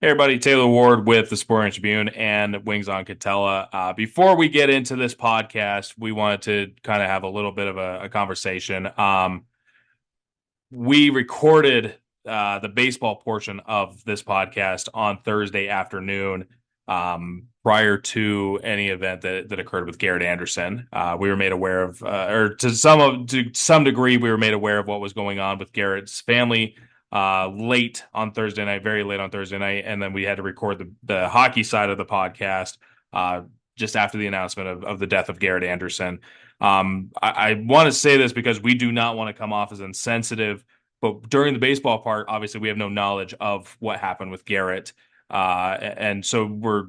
Hey everybody, Taylor Ward with the Sporting Tribune and Wings on Katella. Before we get into this podcast, we wanted to kind of have a little bit of a conversation. We recorded the baseball portion of this podcast on Thursday afternoon, prior to any event that occurred with Garret Anderson. We were made aware of, or to some degree, we were made aware of what was going on with Garrett's family late on Thursday night, very late on Thursday night, and then we had to record the hockey side of the podcast uh, just after the announcement of the death of Garret Anderson. I want to say this because we do not want to come off as insensitive, but during the baseball part, obviously we have no knowledge of what happened with Garret, and so we're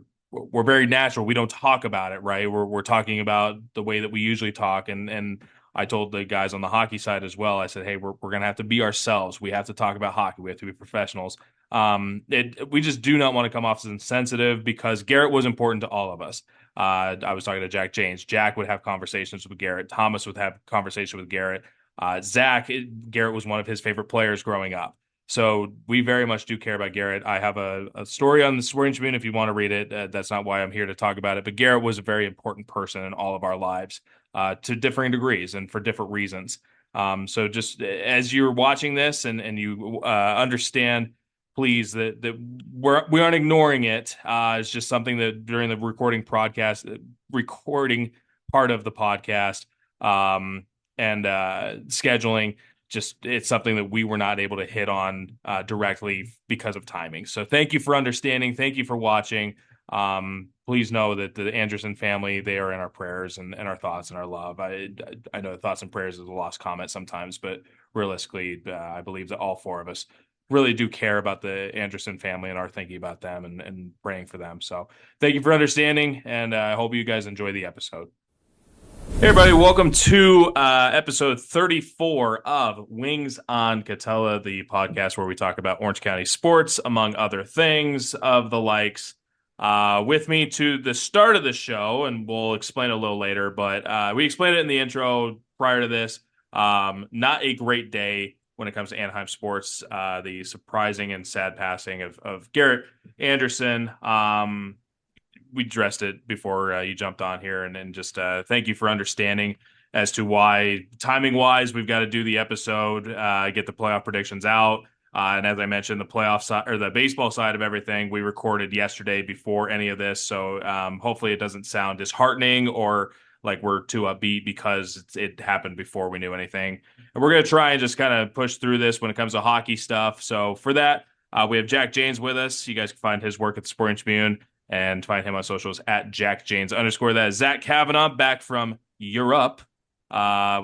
very natural. We don't talk about it, right? We're talking about the way that we usually talk, and I told the guys on the hockey side as well. I said, hey, we're gonna have to be ourselves. We have to talk about hockey. We have to be professionals. We just do not want to come off as insensitive because Garret was important to all of us. I was talking to Jack James. Jack would have conversations with Garret. Thomas would have conversation with Garret. Garret was one of his favorite players growing up. So we very much do care about Garret. I have a story on the Sporting Tribune if you want to read it. That's not why I'm here to talk about it. But Garret was a very important person in all of our lives to differing degrees and for different reasons. So just as you're watching this and you understand, please, that we aren't ignoring it. It's just something that during the recording part of the podcast, and scheduling, just it's something that we were not able to hit on directly because of timing. So thank you for understanding. Thank you for watching. Please know that the Anderson family, they are in our prayers and our thoughts and our love. I know thoughts and prayers is a lost comment sometimes, but realistically, I believe that all four of us really do care about the Anderson family and are thinking about them and praying for them. So thank you for understanding, and I hope you guys enjoy the episode. Hey everybody, welcome to episode 34 of Wings on Katella, the podcast where we talk about Orange County sports, among other things of the likes. With me to the start of the show, and we'll explain it a little later, but we explained it in the intro prior to this. Not a great day when it comes to Anaheim sports. The surprising and sad passing of Garret Anderson. We addressed it before you jumped on here, and just thank you for understanding as to why timing wise we've got to do the episode, get the playoff predictions out. And as I mentioned, the playoff side or the baseball side of everything we recorded yesterday before any of this. So hopefully it doesn't sound disheartening or like we're too upbeat because it happened before we knew anything. And we're going to try and just kind of push through this when it comes to hockey stuff. So for that, we have Jack James with us. You guys can find his work at the Sporting Tribune and find him on socials at @JackJanes_. That is Zach Cavanagh back from Europe,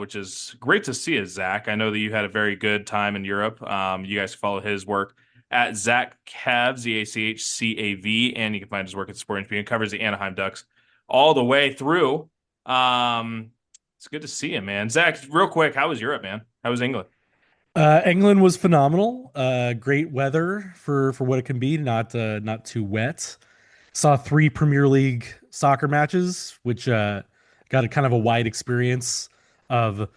which is great to see us, Zach. I know that you had a very good time in Europe. You guys follow his work at Zach Cav, ZACHCAV, and you can find his work at Sporting Tribune. Covers the Anaheim Ducks all the way through. It's good to see you, man. Zach, real quick, how was Europe, man? How was England? England was phenomenal. Great weather for what it can be. Not too wet. Saw three Premier League soccer matches, which got a kind of a wide experience of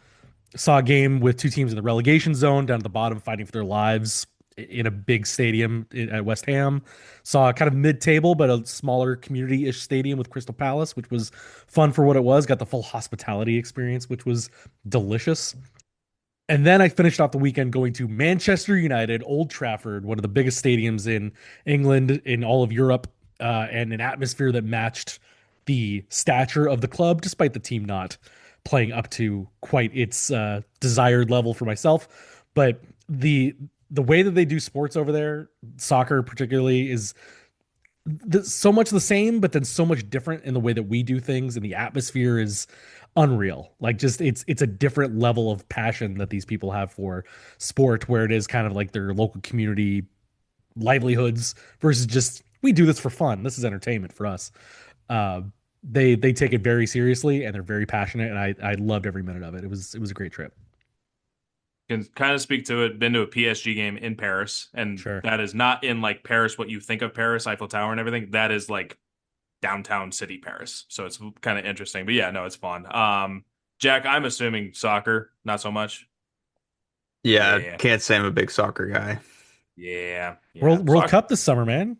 saw a game with two teams in the relegation zone down at the bottom fighting for their lives in a big stadium at West Ham. Saw a kind of mid-table but a smaller community-ish stadium with Crystal Palace, which was fun for what it was. Got the full hospitality experience, which was delicious. And then I finished off the weekend going to Manchester United, Old Trafford, one of the biggest stadiums in England, in all of Europe, and an atmosphere that matched the stature of the club, despite the team not playing up to quite its desired level for myself. But the way that they do sports over there, soccer particularly, is so much the same, but then so much different in the way that we do things, and the atmosphere is unreal. Like, just it's a different level of passion that these people have for sport, where it is kind of like their local community livelihoods versus just we do this for fun. This is entertainment for us. Uh, they take it very seriously and they're very passionate, and I loved every minute of it. It was a great trip. Can kind of speak to it. Been to a PSG game in Paris, and Sure. that is not in like Paris, what you think of Paris, Eiffel Tower and everything. That is like downtown city Paris. So it's kind of interesting. But yeah, no, it's fun. Jack, I'm assuming soccer, not so much. Yeah, Yeah, can't say I'm a big soccer guy. yeah, yeah. World Soccer. Cup this summer, man.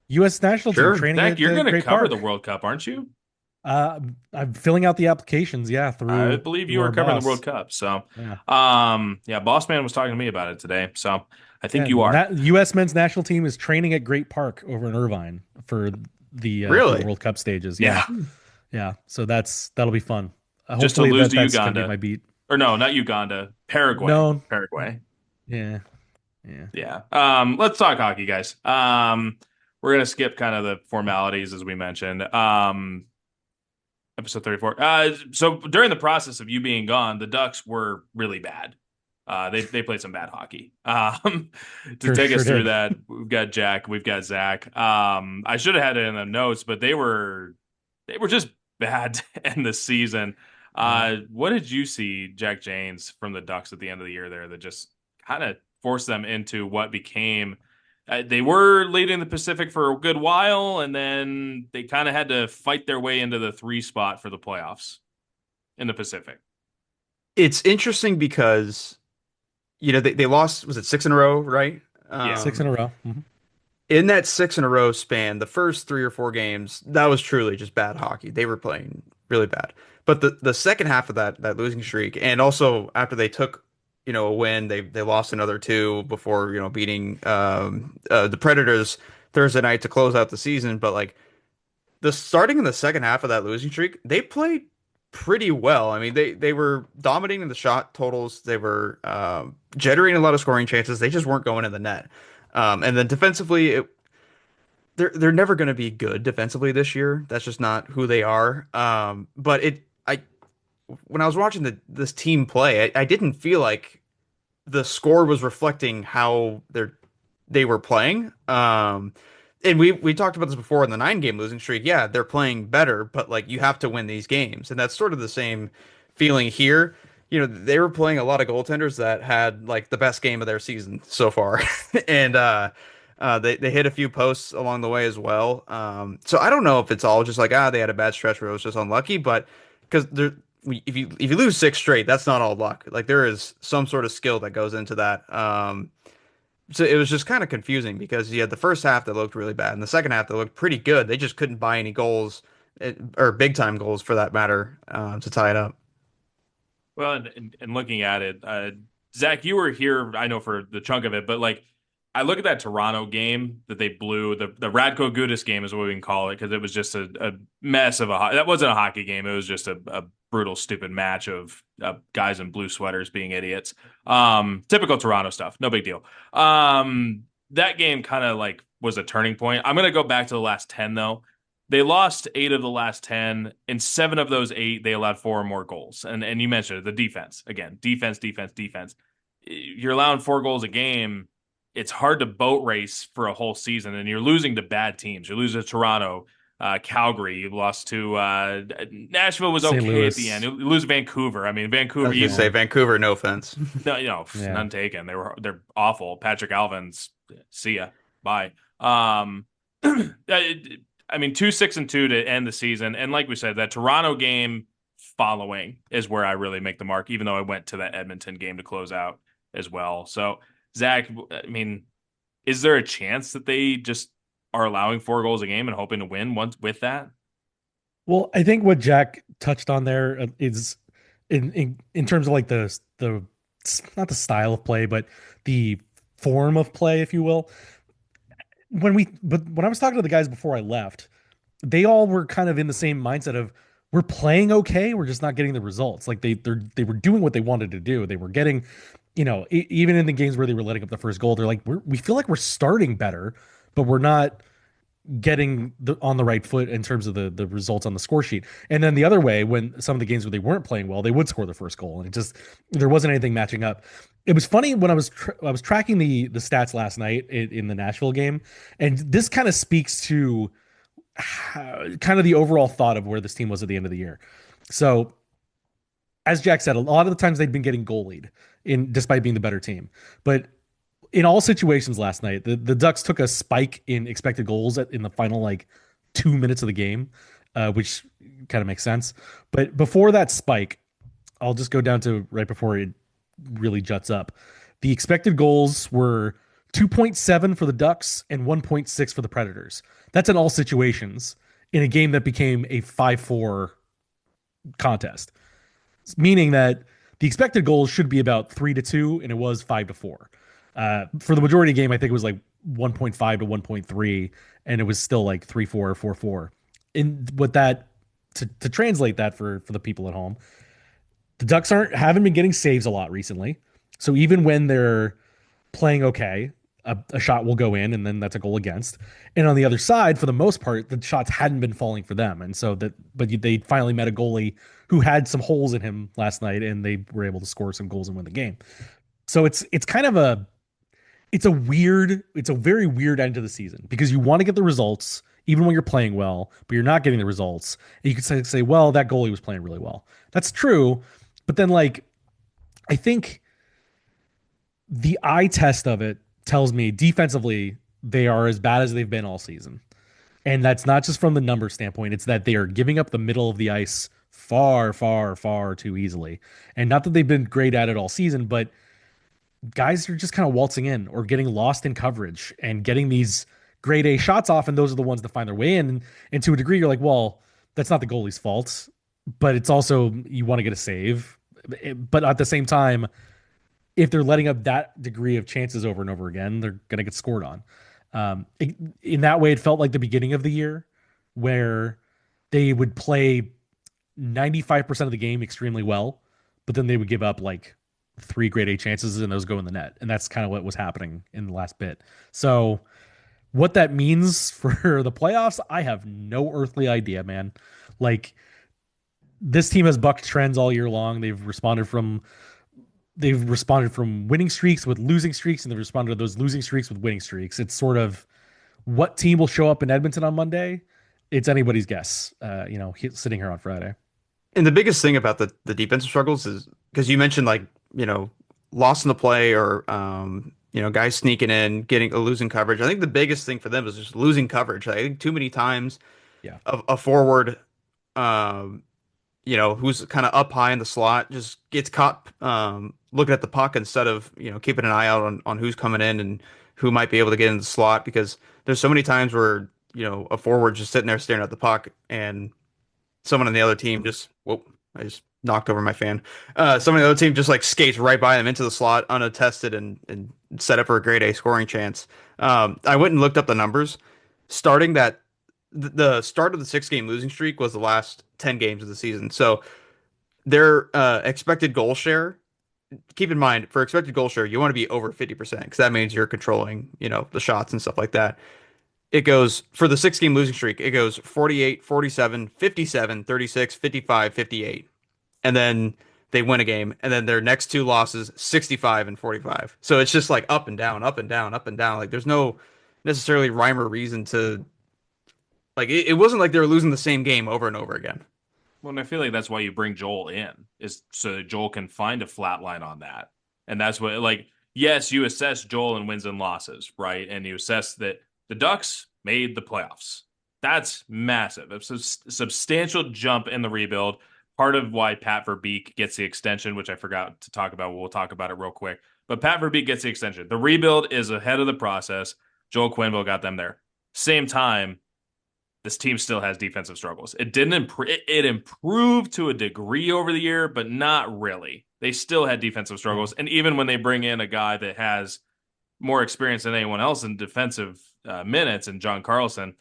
U.S. national team Sure. training Zach, at you're going to Great cover the Park. World Cup, aren't you? I'm filling out the applications, yeah, I through believe you through were our covering the World boss. Cup. So, Yeah, yeah, Boss Man was talking to me about it today. So I think yeah. you are. That U.S. men's national team is training at Great Park over in Irvine for the Really? World Cup stages. Yeah, Yeah. yeah. So that'll be fun. Just to Hopefully lose to that's gonna be Uganda. my beat. Or no, not Uganda. Paraguay. No, Paraguay. yeah, yeah. Yeah. Let's talk hockey, guys. We're gonna skip kind of the formalities as we mentioned. Episode 34. So during the process of you being gone, the Ducks were really bad. They played some bad hockey. To Sure, take sure us through did. that, we've got Jack, we've got Zach. I should have had it in the notes, but they were just bad to end the season. Yeah. What did you see, Jack Janes, from the Ducks at the end of the year there that just kind of forced them into what became they were leading the Pacific for a good while, and then they kind of had to fight their way into the three spot for the playoffs in the Pacific. It's interesting because, they lost, was it six in a row, right? Yeah. Six in a row. In that six in a row span, the first 3 or 4 games, that was truly just bad hockey. They were playing really bad. But the second half of that losing streak, and also after they took, a win, they lost another two before, beating the Predators Thursday night to close out the season. But like the starting in the second half of that losing streak, they played pretty well. I mean, they were dominating the shot totals. They were generating a lot of scoring chances. They just weren't going in the net. And then defensively, they're never going to be good defensively this year. That's just not who they are. But I when I was watching this team play, I didn't feel like the score was reflecting how they were playing. And we talked about this before in the 9 game losing streak. Yeah, they're playing better, but like you have to win these games, and that's sort of the same feeling here. They were playing a lot of goaltenders that had like the best game of their season so far, and they hit a few posts along the way as well. So I don't know if it's all just like they had a bad stretch where it was just unlucky, but because if you lose 6 straight, that's not all luck. Like there is some sort of skill that goes into that. So it was just kind of confusing because you had the first half that looked really bad and the second half that looked pretty good. They just couldn't buy any goals, or big time goals for that matter, to tie it up. Well, and looking at it, Zach, you were here, I know, for the chunk of it, but like I look at that Toronto game that they blew, the Radko Gudas game is what we can call it, because it was just a mess of that wasn't a hockey game. It was just a brutal, stupid match of guys in blue sweaters being idiots. Typical Toronto stuff. No big deal. That game kind of like was a turning point. I'm going to go back to the last 10 though. They lost 8 of the last 10. In 7 of those 8, they allowed 4 or more goals. And you mentioned it, the defense. Again, defense, defense, defense. You're allowing 4 goals a game. It's hard to boat race for a whole season, and you're losing to bad teams. You lose to Toronto, Calgary. You lost to Nashville was St. okay at the end. Louis. You lose Vancouver. I mean, I Vancouver. was gonna say Yeah. Vancouver, no offense. No, Yeah. none taken. They're awful. Patrick Alvin's see ya. Bye. I mean, 2-6-2 to end the season, and like we said, that Toronto game following is where I really make the mark. Even though I went to that Edmonton game to close out as well. So, Zach, I mean, is there a chance that they just are allowing 4 goals a game and hoping to win once with that? Well, I think what Jack touched on there is in terms of like the not the style of play, but the form of play, if you will. When I was talking to the guys before I left, they all were kind of in the same mindset of we're playing okay, we're just not getting the results. Like they were doing what they wanted to do. They were getting, even in the games where they were letting up the first goal, they're like we feel like we're starting better, but we're not getting on the right foot in terms of the results on the score sheet. And then the other way, when some of the games where they weren't playing well, they would score the first goal, and it just there wasn't anything matching up. It was funny when I was tracking the stats last night in the Nashville game, and this kind of speaks to kind of the overall thought of where this team was at the end of the year. So, as Jack said, a lot of the times they'd been getting goalied in despite being the better team, but in all situations last night, the Ducks took a spike in expected goals in the final like 2 minutes of the game, which kind of makes sense. But before that spike, I'll just go down to right before it really juts up. The expected goals were 2.7 for the Ducks and 1.6 for the Predators. That's in all situations in a game that became a 5-4 contest, meaning that the expected goals should be about 3-2, and it was 5-4. For the majority of the game, I think it was like 1.5 to 1.3, and it was still like 3-4 or 4-4. And what that to translate that for the people at home, the Ducks haven't been getting saves a lot recently. So even when they're playing okay, a shot will go in, and then that's a goal against. And on the other side, for the most part, the shots hadn't been falling for them, and so they finally met a goalie who had some holes in him last night, and they were able to score some goals and win the game. So it's kind of it's a very weird end to the season because you want to get the results even when you're playing well, but you're not getting the results. And you could say, well, that goalie was playing really well. That's true, but then like I think the eye test of it tells me defensively they are as bad as they've been all season. And that's not just from the number standpoint, it's that they are giving up the middle of the ice far, far, far too easily. And not that they've been great at it all season, but guys are just kind of waltzing in or getting lost in coverage and getting these grade A shots off, and those are the ones that find their way in. And to a degree, you're like, well, that's not the goalie's fault, but it's also you want to get a save. But at the same time, if they're letting up that degree of chances over and over again, they're going to get scored on. In that way, it felt like the beginning of the year where they would play 95% of the game extremely well, but then they would give up like 3 grade A chances and those go in the net. And that's kind of what was happening in the last bit. So what that means for the playoffs, I have no earthly idea, man. Like this team has bucked trends all year long. They've responded from winning streaks with losing streaks, and they've responded to those losing streaks with winning streaks. It's sort of what team will show up in Edmonton on Monday. It's anybody's guess, sitting here on Friday. And the biggest thing about the defensive struggles is because you mentioned like, lost in the play or, guys sneaking in, losing coverage. I think the biggest thing for them is just losing coverage. I think too many times Yeah. a forward, who's kind of up high in the slot just gets caught looking at the puck instead of, keeping an eye out on who's coming in and who might be able to get in the slot, because there's so many times where, a forward just sitting there staring at the puck and someone on the other team just, whoop, I just knocked over my fan. Someone on the other team just like skates right by them into the slot unattested and set up for a grade A scoring chance. I went and looked up the numbers. The start of the 6-game losing streak was the last 10 games of the season. So their expected goal share, keep in mind, for expected goal share, you want to be over 50% because that means you're controlling, the shots and stuff like that. It goes for the 6-game losing streak, it goes 48, 47, 57, 36, 55, 58. And then they win a game. And then their next 2 losses, 65 and 45. So it's just like up and down, up and down, up and down. Like there's no necessarily rhyme or reason to, like, it wasn't like they were losing the same game over and over again. Well, and I feel like that's why you bring Joel in, is so that Joel can find a flat line on that. And that's what, like, yes, you assess Joel in wins and losses, right? And you assess that the Ducks made the playoffs. That's massive. It's a substantial jump in the rebuild. Part of why Pat Verbeek gets the extension, which I forgot to talk about. We'll talk about it real quick. But Pat Verbeek gets the extension. The rebuild is ahead of the process. Joel Quenneville got them there. Same time, this team still has defensive struggles. It didn't improve. It improved to a degree over the year, but not really. They still had defensive struggles. And even when they bring in a guy that has more experience than anyone else in defensive minutes, and John Carlson,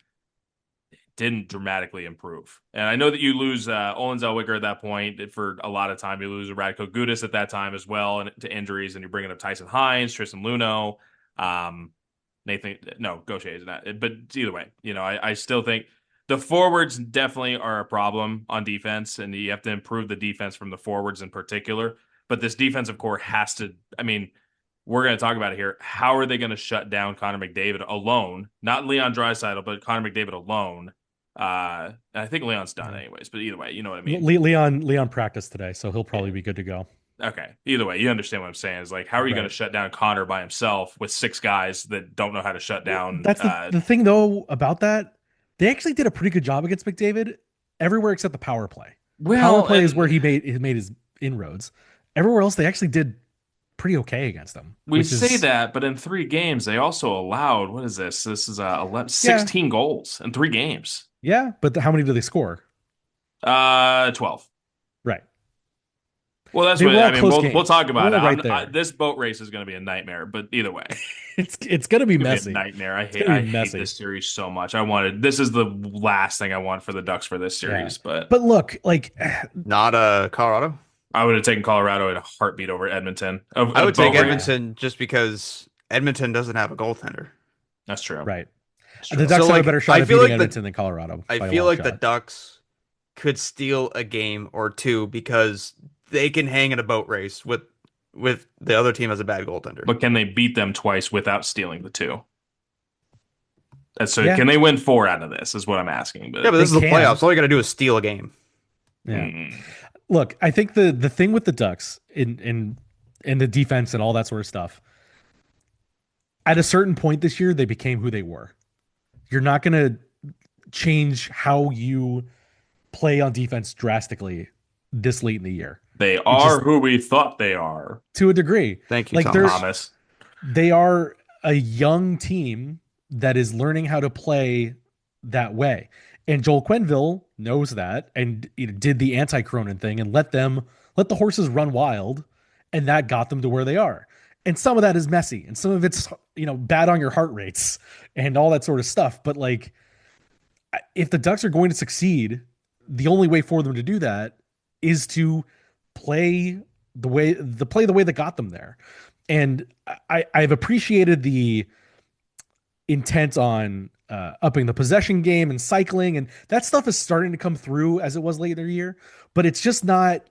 it didn't dramatically improve. And I know that you lose Olin Zellweger at that point for a lot of time. You lose Radko Gudas at that time as well, and to injuries, and you're bringing up Tyson Hines, Tristan Luneau, Gaucher is not. But either way, I still think the forwards definitely are a problem on defense, and you have to improve the defense from the forwards in particular. But this defensive core has to, we're going to talk about it here. How are they going to shut down Connor McDavid alone? Not Leon Draisaitl, but Connor McDavid alone. I think Leon's done anyways, but either way, you know what I mean? Leon practiced today, so he'll probably be good to go. Okay. Either way, you understand what I'm saying. Is like, how are you going to shut down Connor by himself with 6 guys that don't know how to shut down? That's the thing, though, about that. They actually did a pretty good job against McDavid everywhere except the power play. Power play is where he made his inroads. Everywhere else, they actually did pretty okay against them, We which say is that, but in 3 games, they also allowed, what is this? This is 11, yeah, 16 goals in 3 games. yeah. But how many do they score? 12. Right. Well, that's They what were I all mean. close We'll games. talk They're about all it. right there. This boat race is going to be a nightmare, but either way, It's gonna be it's going to be a messy. nightmare. It's gonna I be hate messy. this series so much. This is the last thing I want for the Ducks for this Yeah. series, but But look, like Not Colorado. I would have taken Colorado in a heartbeat over Edmonton. I A would take boat race. yeah, Edmonton just because Edmonton doesn't have a goaltender. That's true. right. That's The true. Ducks So have a like better shot I at feel beating like the Edmonton than Colorado I by a feel long like the shot. Ducks could steal a game or two because they can hang in a boat race with the other team as a bad goaltender. But can they beat them twice without stealing the two? That's so. Yeah, Can they win 4 out of this? Is what I'm asking. Yeah, but they this is the can. playoffs. All you got to do is steal a game. Yeah. Mm, Look, I think the thing with the Ducks in the defense and all that sort of stuff, at a certain point this year, they became who they were. You're not going to change how you play on defense drastically this late in the year. they You are just who we thought they are. to a degree. Thank you, Like Thomas. they are a young team that is learning how to play that way. And Joel Quenneville knows that and did the anti-Cronin thing and let the horses run wild, and that got them to where they are. And some of that is messy and some of it's bad on your heart rates and all that sort of stuff. But like if the Ducks are going to succeed, the only way for them to do that is to play play the way that got them there. And I've appreciated the intent on upping the possession game and cycling, and that stuff is starting to come through as it was later in the year, but it's just not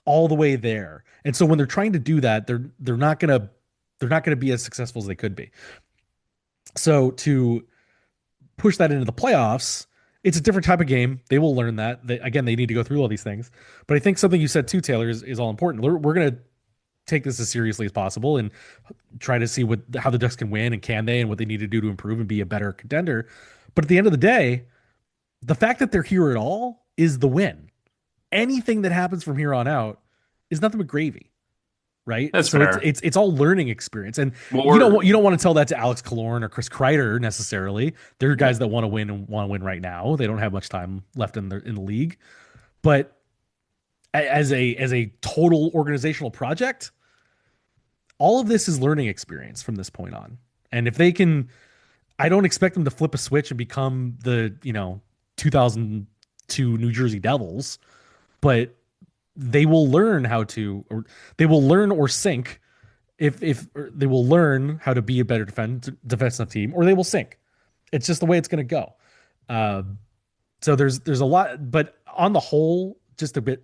all the way there. And so when they're trying to do that, they're not gonna be as successful as they could be. So to push that into the playoffs, it's a different type of game. They will learn that. Again, they need to go through all these things. But I think something you said too, Taylor, is all important. We're going to take this as seriously as possible and try to see how the Ducks can win and can they and what they need to do to improve and be a better contender. But at the end of the day, the fact that they're here at all is the win. Anything that happens from here on out is nothing but gravy. Right. That's So fair. it's all learning experience. And Well, you don't want to tell that to Alex Killorn or Chris Kreider necessarily. They're guys that want to win and want to win right now. They don't have much time left in the league. But as a total organizational project, all of this is learning experience from this point on. And if they can, I don't expect them to flip a switch and become the 2002 New Jersey Devils, but they will learn they will learn or sink if or they will learn how to be a better defensive team, or they will sink. It's just the way it's going to go. So there's a lot, but on the whole, just a bit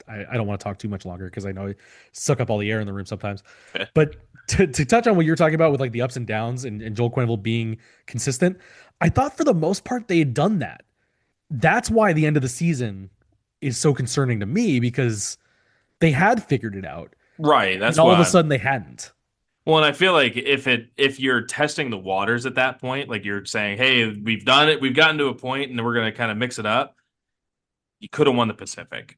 I don't want to talk too much longer because I know I suck up all the air in the room sometimes. But to touch on what you're talking about with like the ups and downs and Joel Quenneville being consistent, I thought for the most part they had done that. That's why the end of the season is so concerning to me, because they had figured it out. right. That's And all of a why. sudden they hadn't. Well, and I feel like if you're testing the waters at that point, like you're saying, hey, we've done it, we've gotten to a point, and then we're going to kind of mix it up. You could have won the Pacific,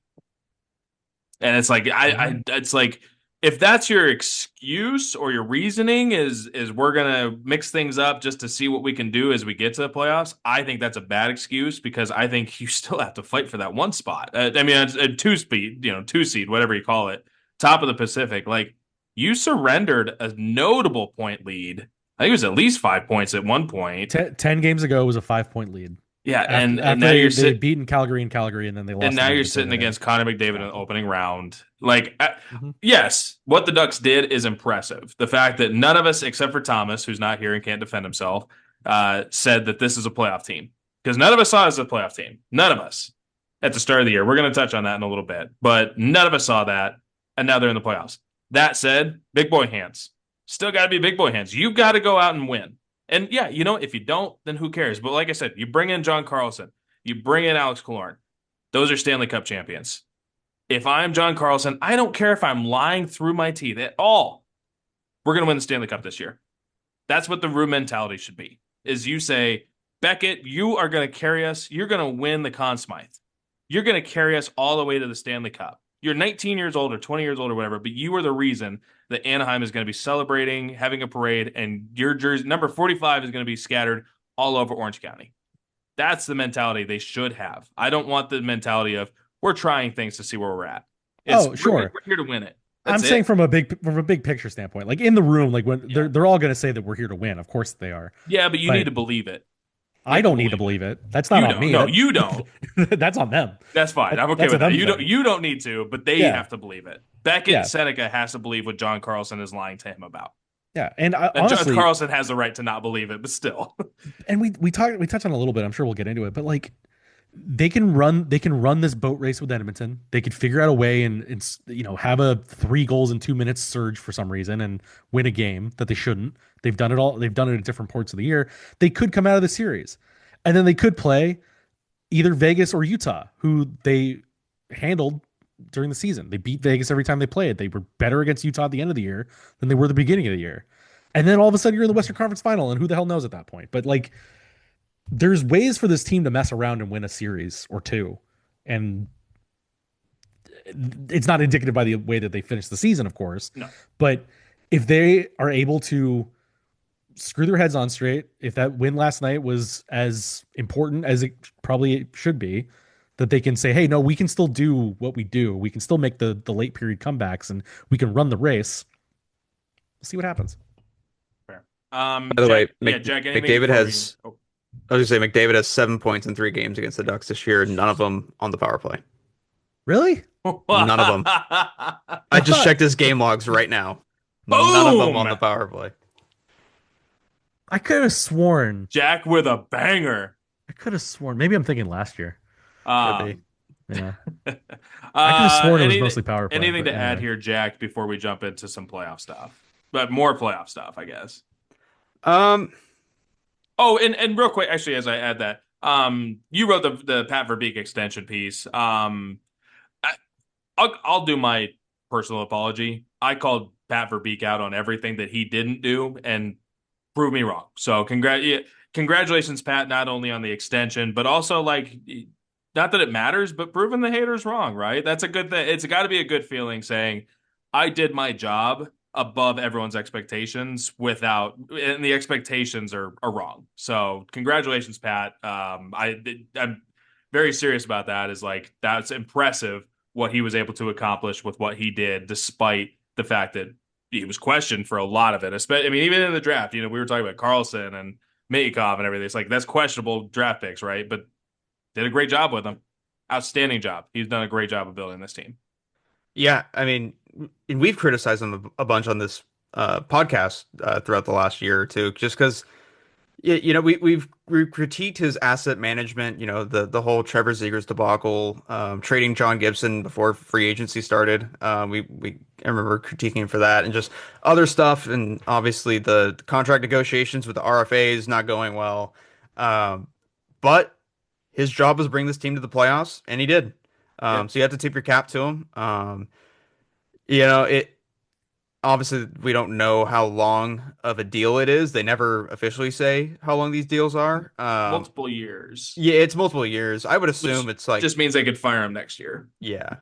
and it's like it's like if that's your excuse or your reasoning is we're going to mix things up just to see what we can do as we get to the playoffs. I think that's a bad excuse, because I think you still have to fight for that one spot. I mean, it's a two seed, whatever you call it, top of the Pacific, like. You surrendered a notable point lead. I think it was at least 5 points at one point. 10 games ago was a 5-point lead. Yeah, After and now you're they beaten Calgary, and then they lost. and now to you're Edmonton sitting today. against Connor McDavid in the opening round. Like, Mhm. yes, what the Ducks did is impressive. The fact that none of us, except for Thomas, who's not here and can't defend himself, said that this is a playoff team, because none of us saw it as a playoff team. None of us at the start of the year. We're going to touch on that in a little bit, but none of us saw that, and now they're in the playoffs. That said, big boy hands. Still got to be big boy hands. You've got to go out and win. And yeah, if you don't, then who cares? But like I said, you bring in John Carlson, you bring in Alex Killorn. Those are Stanley Cup champions. If I'm John Carlson, I don't care if I'm lying through my teeth at all. We're going to win the Stanley Cup this year. That's what the room mentality should be, is you say, Beckett, you are going to carry us. You're going to win the Conn Smythe. You're going to carry us all the way to the Stanley Cup. You're 19 years old or 20 years old or whatever, but you are the reason that Anaheim is going to be celebrating, having a parade, and your jersey number 45 is going to be scattered all over Orange County. That's the mentality they should have. I don't want the mentality of we're trying things to see where we're at. Oh, sure. We're here to win it. I'm saying from a big picture standpoint, like in the room, like when they're all going to say that we're here to win. Of course they are. Yeah, but you need to believe it. I don't need to believe it. That's not on me. No, you don't. That's on them. That's fine. I'm okay with that. You don't need to, but they have to believe it. Beckett Seneca has to believe what John Carlson is lying to him about. Yeah, and honestly, John Carlson has the right to not believe it, but still. And we touched on it a little bit. I'm sure we'll get into it, but like they can run this boat race with Edmonton. They could figure out a way and have a 3 goals in 2 minutes surge for some reason and win a game that they shouldn't. They've done it all. They've done it at different parts of the year. They could come out of the series, and then they could play either Vegas or Utah, who they handled during the season. They beat Vegas every time they played. They were better against Utah at the end of the year than they were at the beginning of the year. And then all of a sudden you're in the Western Conference Final, and who the hell knows at that point? But like, there's ways for this team to mess around and win a series or two. And it's not indicative by the way that they finished the season, of course. No. But if they are able to screw their heads on straight, if that win last night was as important as it probably should be, that they can say, hey, no, we can still do what we do. We can still make the late period comebacks, and we can run the race. We'll see what happens. Fair. By the way, Jack, McDavid has... I was going to say, McDavid has 7 points in 3 games against the Ducks this year, none of them on the power play. Really? None of them. I just checked his game logs right now. Boom! None of them on the power play. I could have sworn. Jack with a banger. I could have sworn. Maybe I'm thinking last year. Could be. Yeah. I could have sworn it was mostly power play. Anything to add here, Jack, before we jump into some playoff stuff? But more playoff stuff, I guess. Oh, and real quick, actually, as I add that, you wrote the Pat Verbeek extension piece. I'll do my personal apology. I called Pat Verbeek out on everything that he didn't do and proved me wrong. So congratulations, Pat, not only on the extension, but also like, not that it matters, but proving the haters wrong, right? That's a good thing. It's got to be a good feeling saying, I did my job above everyone's expectations and the expectations are wrong. So congratulations, Pat. I'm very serious about that. Is like, that's impressive what he was able to accomplish with what he did, despite the fact that he was questioned for a lot of it. I mean, even in the draft, we were talking about Carlson and Mitkov and everything. It's like, that's questionable draft picks, right? But did a great job with them. Outstanding job. He's done a great job of building this team. Yeah, I mean, and we've criticized him a bunch on this podcast throughout the last year or two, just because, we've critiqued his asset management. The whole Trevor Zegras debacle, trading John Gibson before free agency started. I remember critiquing him for that, and just other stuff, and obviously the contract negotiations with the RFAs not going well. But his job was to bring this team to the playoffs, and he did. So you have to tip your cap to him. It obviously we don't know how long of a deal it is. They never officially say how long these deals are. Multiple years. Yeah, it's multiple years. I would assume it's like just means they could fire him next year. Yeah.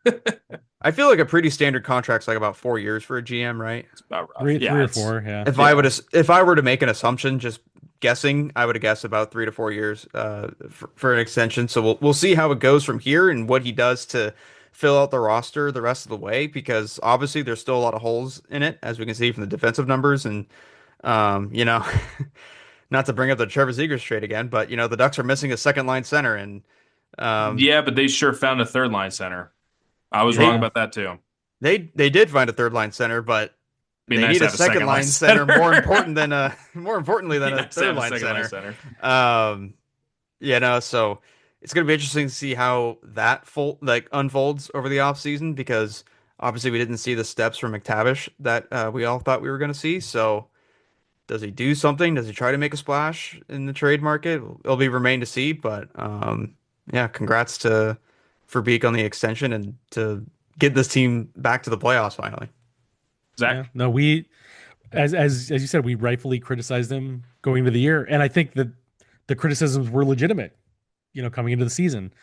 I feel like a pretty standard contract's like about 4 years for a GM, right? It's about right. Three or 4, yeah. If I were to make an assumption, just guessing, I would have guessed about 3 to 4 years for an extension. So we'll see how it goes from here and what he does to fill out the roster the rest of the way, because obviously there's still a lot of holes in it, as we can see from the defensive numbers. And not to bring up the Trevor Zegras trade again, but the Ducks are missing a second line center, and yeah, but they sure found a third line center. I was wrong about that too. They did find a third line center, but they need a second line center more importantly than a third line center. So it's going to be interesting to see how that unfolds over the offseason, because obviously we didn't see the steps from McTavish that we all thought we were going to see. So does he do something? Does he try to make a splash in the trade market? It'll be remain to see, but congrats to Verbeek on the extension and to get this team back to the playoffs finally. Zach? Yeah, no, we, as you said, we rightfully criticized him going into the year, and I think that the criticisms were legitimate, coming into the season.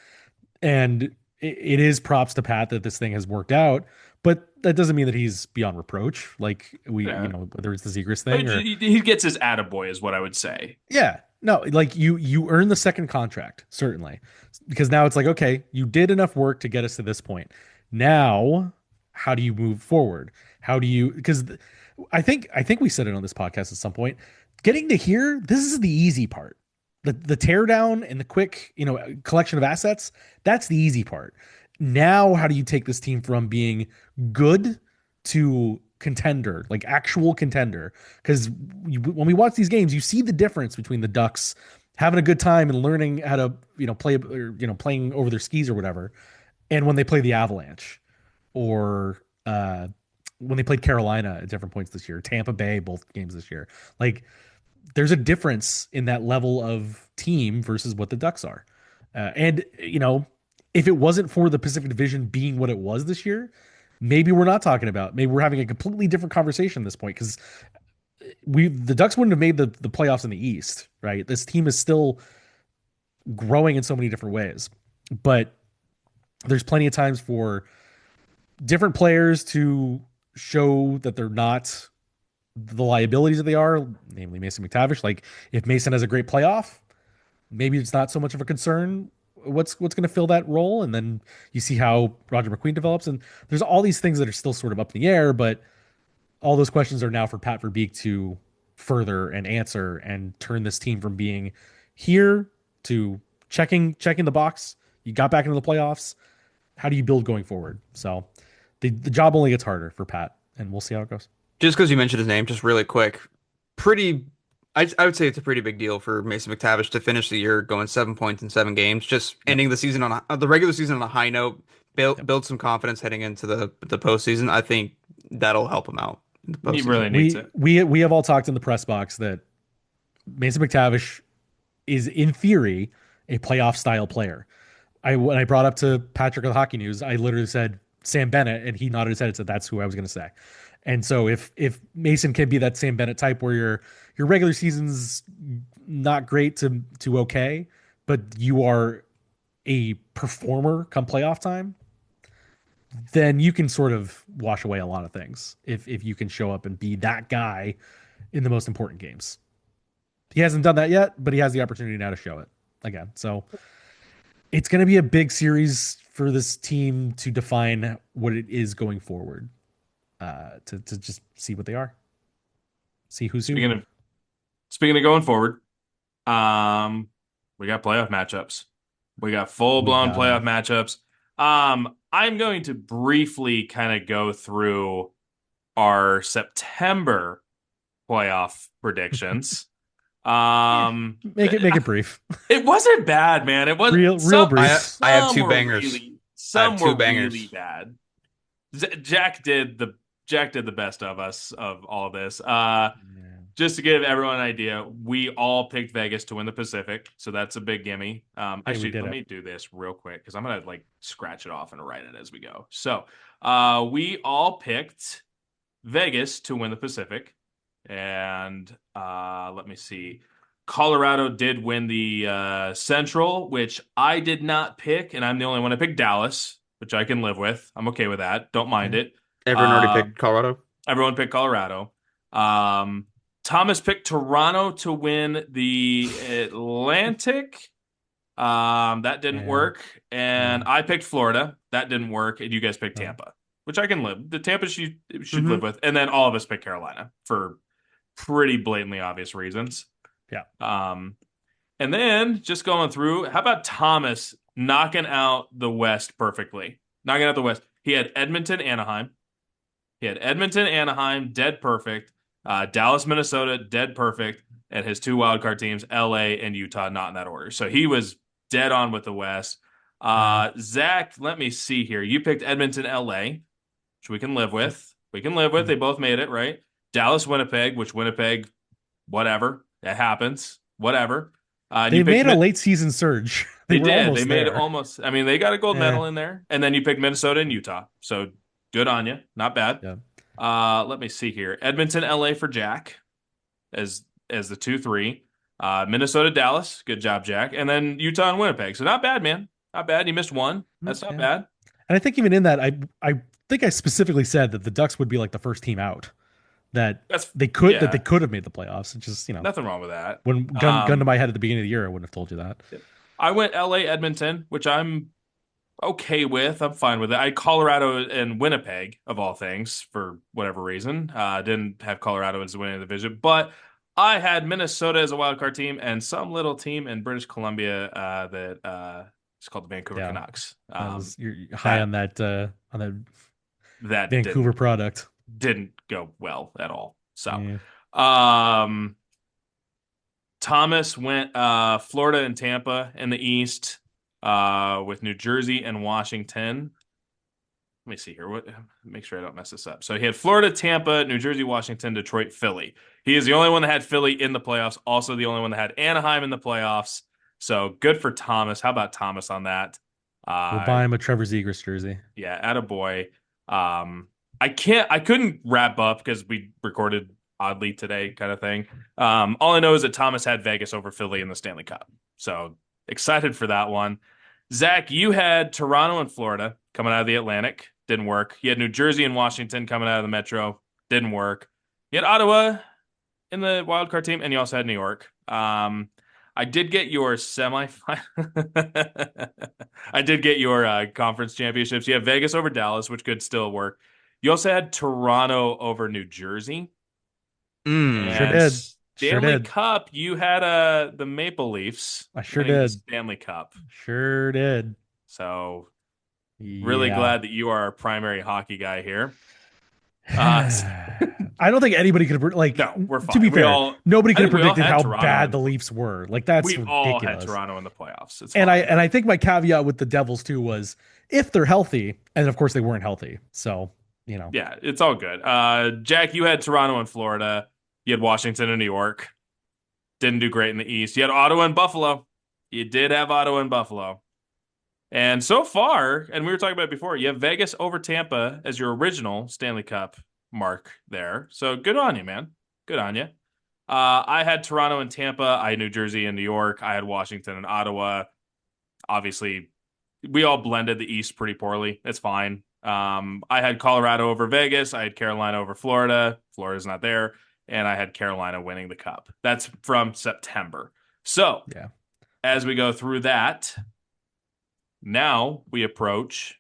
And it is props to Pat that this thing has worked out, but that doesn't mean that he's beyond reproach. Like Yeah. whether it's the Zegras But thing or he gets his attaboy is what I would say. yeah, no, like you earn the second contract certainly, because now it's like okay, you did enough work to get us to this point. Now, how do you move forward? How do you? Because I think we said it on this podcast at some point. Getting to here, this is the easy part. The tear down and the quick collection of assets, that's the easy part. Now, how do you take this team from being good to contender, like actual contender? Because when we watch these games, you see the difference between the Ducks having a good time and learning how to play, or playing over their skis or whatever, and when they play the Avalanche, or when they played Carolina at different points this year, Tampa Bay, both games this year. Like there's a difference in that level of team versus what the Ducks are. And if it wasn't for the Pacific Division being what it was this year, maybe we're not talking about. Maybe we're having a completely different conversation at this point because the Ducks wouldn't have made the playoffs in the East, right? This team is still growing in so many different ways, but there's plenty of times for different players to show that they're not the liabilities that they are, namely Mason McTavish. Like if Mason has a great playoff, maybe it's not so much of a concern what's going to fill that role. And then you see how Roger McQueen develops. And there's all these things that are still sort of up in the air, but all those questions are now for Pat Verbeek to further and answer and turn this team from being here to checking the box. You got back into the playoffs. How do you build going forward? So the job only gets harder for Pat, and we'll see how it goes. Just because you mentioned his name, just really quick, pretty. I would say it's a pretty big deal for Mason McTavish to finish the year going 7 points in 7 games, just Yep. ending the season on the regular season on a high note, Yep. build some confidence heading into the postseason. I think that'll help him out in the He postseason. really needs it. We have all talked in the press box that Mason McTavish is in theory a playoff style player. When I brought up to Patrick of the Hockey News, I literally said Sam Bennett, and he nodded his head and said that's who I was going to say. And so if Mason can be that Sam Bennett type where your regular season's not great to okay, but you are a performer come playoff time, then you can sort of wash away a lot of things if you can show up and be that guy in the most important games. He hasn't done that yet, but he has the opportunity now to show it again. So it's going to be a big series for this team to define what it is going forward. To just see what they are, see who's who. Speaking of going forward, we got playoff matchups. We got full-blown playoff matchups. I'm going to briefly kind of go through our September playoff predictions. Make it brief. It wasn't bad, man. It was real brief. I have two bangers. Some were really bad. Jack did the best of us of all this. Just to give everyone an idea, we all picked Vegas to win the Pacific, so that's a big gimme. Actually, let me do this real quick because I'm gonna scratch it off and write it as we go. So, we all picked Vegas to win the Pacific, and let me see. Colorado did win the Central, which I did not pick, and I'm the only one that picked Dallas, which I can live with. I'm okay with that. Don't mind it. Everyone already picked Colorado. Everyone picked Colorado. Thomas picked Toronto to win the Atlantic. That didn't work. And I picked Florida. That didn't work. And you guys picked Tampa, which I can live. The Tampa should live with. And then all of us picked Carolina for pretty blatantly obvious reasons. Yeah. And then just going through, how about Thomas knocking out the West perfectly? Knocking out the West. He had Edmonton, Anaheim. Dead perfect. Dallas, Minnesota, dead perfect. And his two wildcard teams, LA and Utah, not in that order. So he was dead on with the West. Zach, let me see here. You picked Edmonton, LA, which we can live with. They both made it, right? Dallas, Winnipeg, which Winnipeg, whatever. That happens. Whatever. They made a late season surge. They did. They made it almost. I mean, they got a gold medal in there. And then you picked Minnesota and Utah. So good on you. Not bad. Yeah. Let me see here. Edmonton, LA for Jack as the 2-3. Minnesota, Dallas. Good job, Jack. And then Utah and Winnipeg. So not bad, man. Not bad. You missed one. That's not Yeah. bad. And I think even in that, I think I specifically said that the Ducks would be like the first team out, that That's they yeah. could have made the playoffs. It's just, Nothing wrong with that. when gun to my head at the beginning of the year, I wouldn't have told you that. I went LA Edmonton, which I'm okay with. I'm fine with it. I had Colorado and Winnipeg of all things for whatever reason. Didn't have Colorado as winning the division, but I had Minnesota as a wild card team and some little team in British Columbia that is called the Vancouver Yeah, Canucks. you're high That on that that Vancouver product. didn't go well at all. So, Yeah. um, Thomas went Florida and Tampa in the East, with New Jersey and Washington. Let me see here. Make sure I don't mess this up. So he had Florida, Tampa, New Jersey, Washington, Detroit, Philly. He is the only one that had Philly in the playoffs. Also, the only one that had Anaheim in the playoffs. So good for Thomas. How about Thomas on that? We'll Uh, buy him a Trevor Zegras jersey. yeah, attaboy. I couldn't wrap up because we recorded oddly today, kind of thing. All I know is that Thomas had Vegas over Philly in the Stanley Cup. So excited for that one. Zach, you had Toronto and Florida coming out of the Atlantic. Didn't work. You had New Jersey and Washington coming out of the Metro. Didn't work. You had Ottawa in the wild card team, and you also had New York. I did get your I did get your conference championships. You have Vegas over Dallas, which could still work. You also had Toronto over New Jersey. Sure And did. Sure Stanley did. Cup, you had the Maple Leafs I sure winning the did. Stanley Cup. Sure did. So really Yeah. glad that you are our primary hockey guy here. I don't think anybody could have, like, No, we're to be fine. fair, nobody I could have think we all predicted had how Toronto bad in. the Leafs were. Like, that's We all had ridiculous. Toronto in the playoffs. It's And fine. I think my caveat with the Devils too was if they're healthy, and of course they weren't healthy. So, Yeah, it's all good. Jack, you had Toronto and Florida. You had Washington and New York. Didn't do great in the East. You had Ottawa and Buffalo. You did have Ottawa and Buffalo. And so far, and we were talking about it before, you have Vegas over Tampa as your original Stanley Cup mark there. So good on you, man. Good on you. I had Toronto and Tampa. I had New Jersey and New York. I had Washington and Ottawa. Obviously, we all blended the East pretty poorly. It's fine. I had Colorado over Vegas. I had Carolina over Florida. Florida's not there. And I had Carolina winning the cup. That's from September. So yeah. as we go through that, now we approach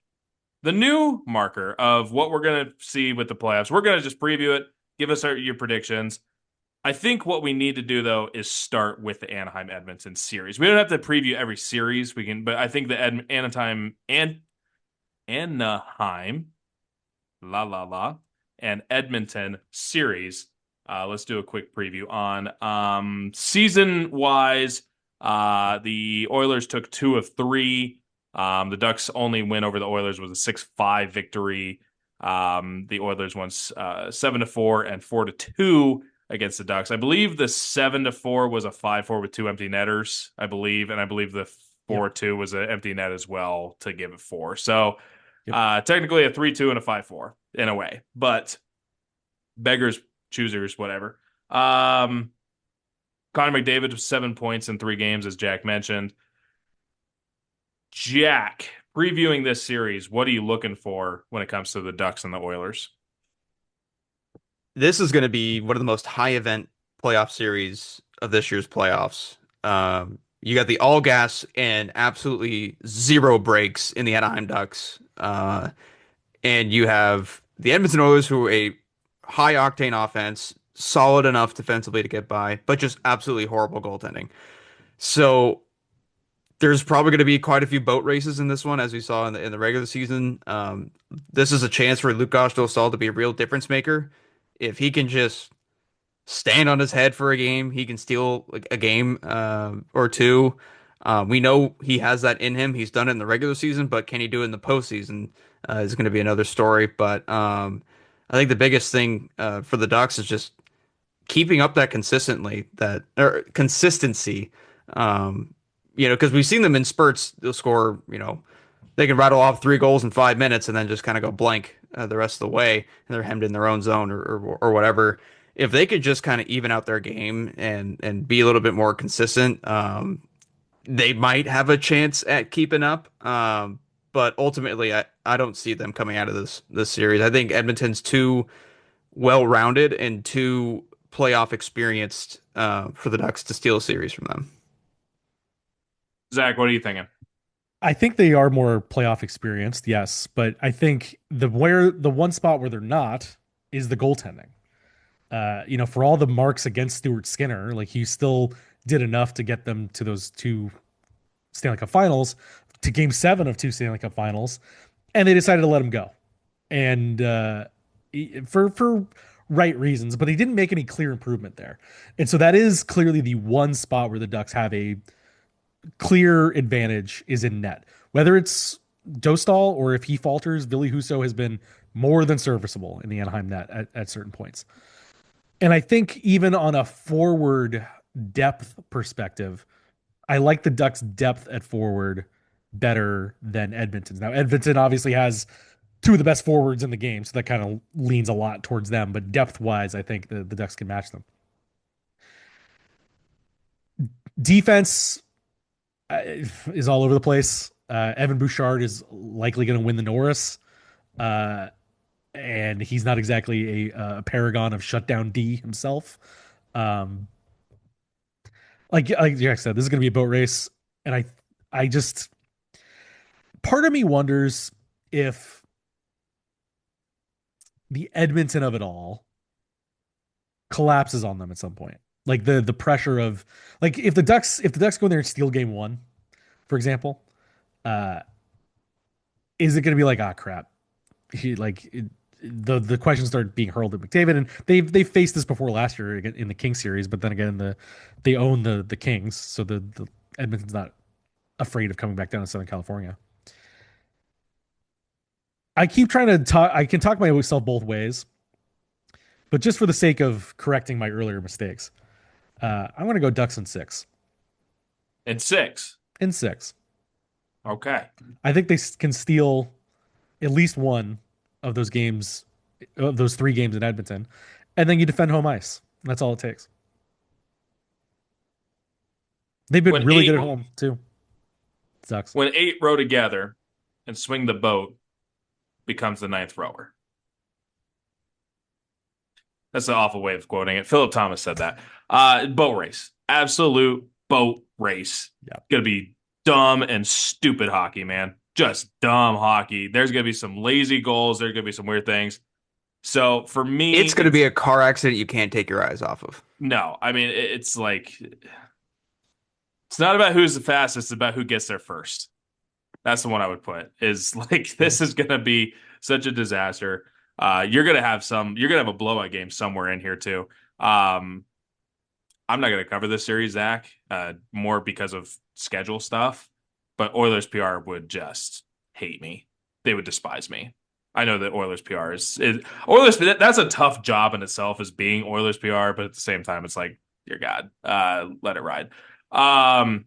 the new marker of what we're going to see with the playoffs. We're going to just preview it, give us your predictions. I think what we need to do though is start with the Anaheim Edmonton series. We don't have to preview every series. We can, but I think the Anaheim, la la la, and Edmonton series. Let's do a quick preview on season wise. The Oilers took 2 of 3. The Ducks' only win over the Oilers was a 6-5 victory. The Oilers won 7-4 and 4-2 against the Ducks. I believe the 7-4 was a 5-4 with 2 empty netters, I believe, and I believe the 4-2 was an empty net as well to give it 4. So technically a 3-2 and a 5-4 in a way, but beggars, choosers, whatever. Connor McDavid with 7 points in 3 games, as Jack mentioned. Jack, previewing this series, what are you looking for when it comes to the Ducks and the Oilers? This is going to be one of the most high event playoff series of this year's playoffs. You got the all gas and absolutely zero breaks in the Anaheim Ducks. And you have the Edmonton Oilers, who are a high octane offense, solid enough defensively to get by, but just absolutely horrible goaltending. So there's probably going to be quite a few boat races in this one, as we saw in the regular season. This is a chance for Lukas Dostal to be a real difference maker. If he can just stand on his head for a game, he can steal a game or two. We know he has that in him. He's done it in the regular season, but can he do it in the postseason is going to be another story. But I think the biggest thing for the Ducks is just keeping up that consistency. Because we've seen them in spurts. They'll score, they can rattle off 3 goals in 5 minutes and then just kind of go blank the rest of the way, and they're hemmed in their own zone or whatever. If they could just kind of even out their game and be a little bit more consistent, they might have a chance at keeping up. But ultimately, I don't see them coming out of this series. I think Edmonton's too well-rounded and too playoff experienced for the Ducks to steal a series from them. Zach, what are you thinking? I think they are more playoff experienced, yes, but I think the one spot where they're not is the goaltending. For all the marks against Stuart Skinner, like he still did enough to get them to those two Stanley Cup finals, to game seven of two Stanley Cup finals, and they decided to let him go. And for right reasons, but they didn't make any clear improvement there. And so that is clearly the one spot where the Ducks have a clear advantage is in net. Whether it's Dostal or if he falters, Ville Husso has been more than serviceable in the Anaheim net at certain points. And I think even on a forward depth perspective, I like the Ducks' depth at forward better than Edmonton's. Now, Edmonton obviously has two of the best forwards in the game, so that kind of leans a lot towards them. But depth wise, I think the Ducks can match them. Defense is all over the place. Evan Bouchard is likely going to win the Norris, uh, and he's not exactly a paragon of shutdown D himself. Um, like Jack said, this is going to be a boat race, and I just part of me wonders if the Edmonton of it all collapses on them at some point. Like the pressure of like if the Ducks go in there and steal game one, for example, uh, is it going to be like, ah, crap? The questions start being hurled at McDavid, and they've faced this before last year in the Kings series, but then again they own the Kings, so the Edmonton's not afraid of coming back down to Southern California. I keep trying to talk. I can talk myself both ways, but just for the sake of correcting my earlier mistakes, I want to go Ducks in six. In six. In six, Okay. I think they can steal at least one of those games, of those three games in Edmonton, and then you defend home ice. That's all it takes. They've been When really eight good at home too. Sucks. when eight row together and swing the boat becomes the ninth rower. That's an awful way of quoting it. Philip Thomas said that. Boat race. Absolute boat race. Yeah. Gonna be dumb and stupid hockey, man. Just dumb hockey. There's gonna be some lazy goals. There's gonna be some weird things. So for me, It's going to be a car accident you can't take your eyes off of. no. I mean, it's like it's not about who's the fastest, it's about who gets there first. That's the one I would put. Is like this is gonna be such a disaster. You're gonna have a blowout game somewhere in here too. I'm not gonna cover this series, Zach, more because of schedule stuff. But Oilers PR would just hate me. They would despise me. I know that Oilers PR is Oilers. That's a tough job in itself as being Oilers PR, but at the same time, it's like, dear God, let it ride. Um,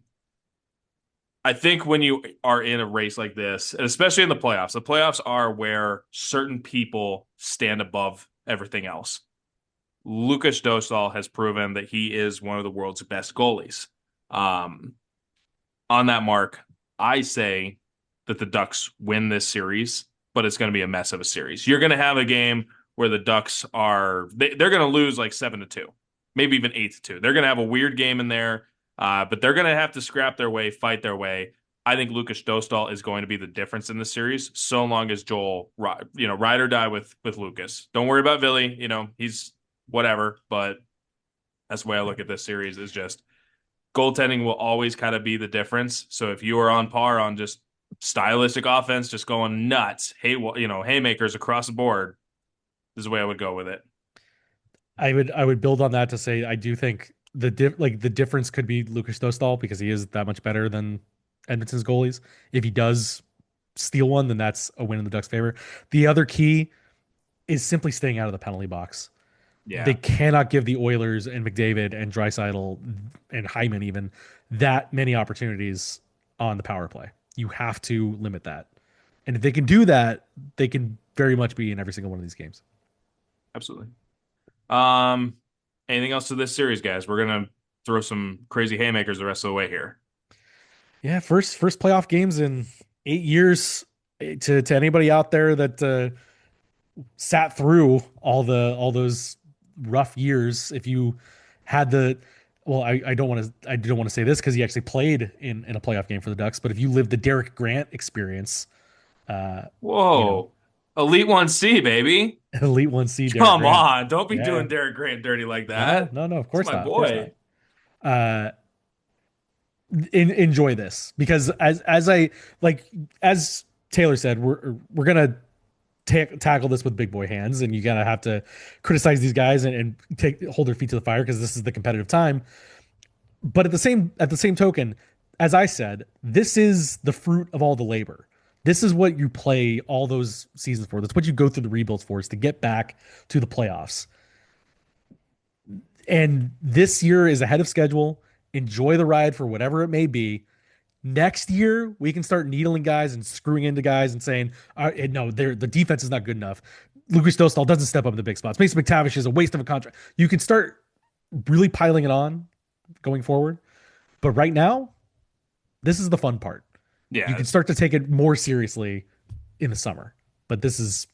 I think when you are in a race like this, and especially in the playoffs are where certain people stand above everything else. Lukas Dostal has proven that he is one of the world's best goalies. Um, on that mark, I say that the Ducks win this series, but it's going to be a mess of a series. You're going to have a game where the Ducks they're going to lose like 7-2, maybe even 8-2. They're going to have a weird game in there, but they're going to have to scrap their way, fight their way. I think Lukas Dostal is going to be the difference in the series, so long as Joel, ride or die with Lukas. Don't worry about Ville. He's whatever, but that's the way I look at this series is just goaltending will always kind of be the difference. So if you are on par on just stylistic offense, just going nuts, haymakers across the board, this is the way I would go with it. I would build on that to say I do think the difference could be Lukas Dostal because he is that much better than Edmonton's goalies. If he does steal one, then that's a win in the Ducks' favor. The other key is simply staying out of the penalty box. They Yeah, cannot give the Oilers and McDavid and Draisaitl and Hyman even that many opportunities on the power play. You have to limit that. And if they can do that, they can very much be in every single one of these games. absolutely. Um, Anything else to this series, guys? We're gonna throw some crazy haymakers the rest of the way here. Yeah, first playoff games in 8 years. To anybody out there that sat through all those rough years, if you had the well, I don't want to say this because he actually played in a playoff game for the Ducks, but if you lived the Derek Grant experience, uh, you know, Whoa. Elite 1C, baby. Elite 1C Derek Come Grant. on. Don't be Yeah. doing Derek Grant dirty like No, that. no, no, of It's course my not. Of course not. boy. Uh enjoy this because as I like as Taylor said, we're gonna tackle this with big boy hands, and you gotta have to criticize these guys and take hold their feet to the fire because this is the competitive time. But at the same token, as I said, this is the fruit of all the labor. This is what you play all those seasons for. That's what you go through the rebuilds for, is to get back to the playoffs. And this year is ahead of schedule. Enjoy the ride for whatever it may be. Next year, we can start needling guys and screwing into guys and saying, no, the defense is not good enough. Lucas Dostal doesn't step up in the big spots. Mason McTavish is a waste of a contract. You can start really piling it on going forward. But right now, this is the fun part. You Yeah. can start to take it more seriously in the summer. But this is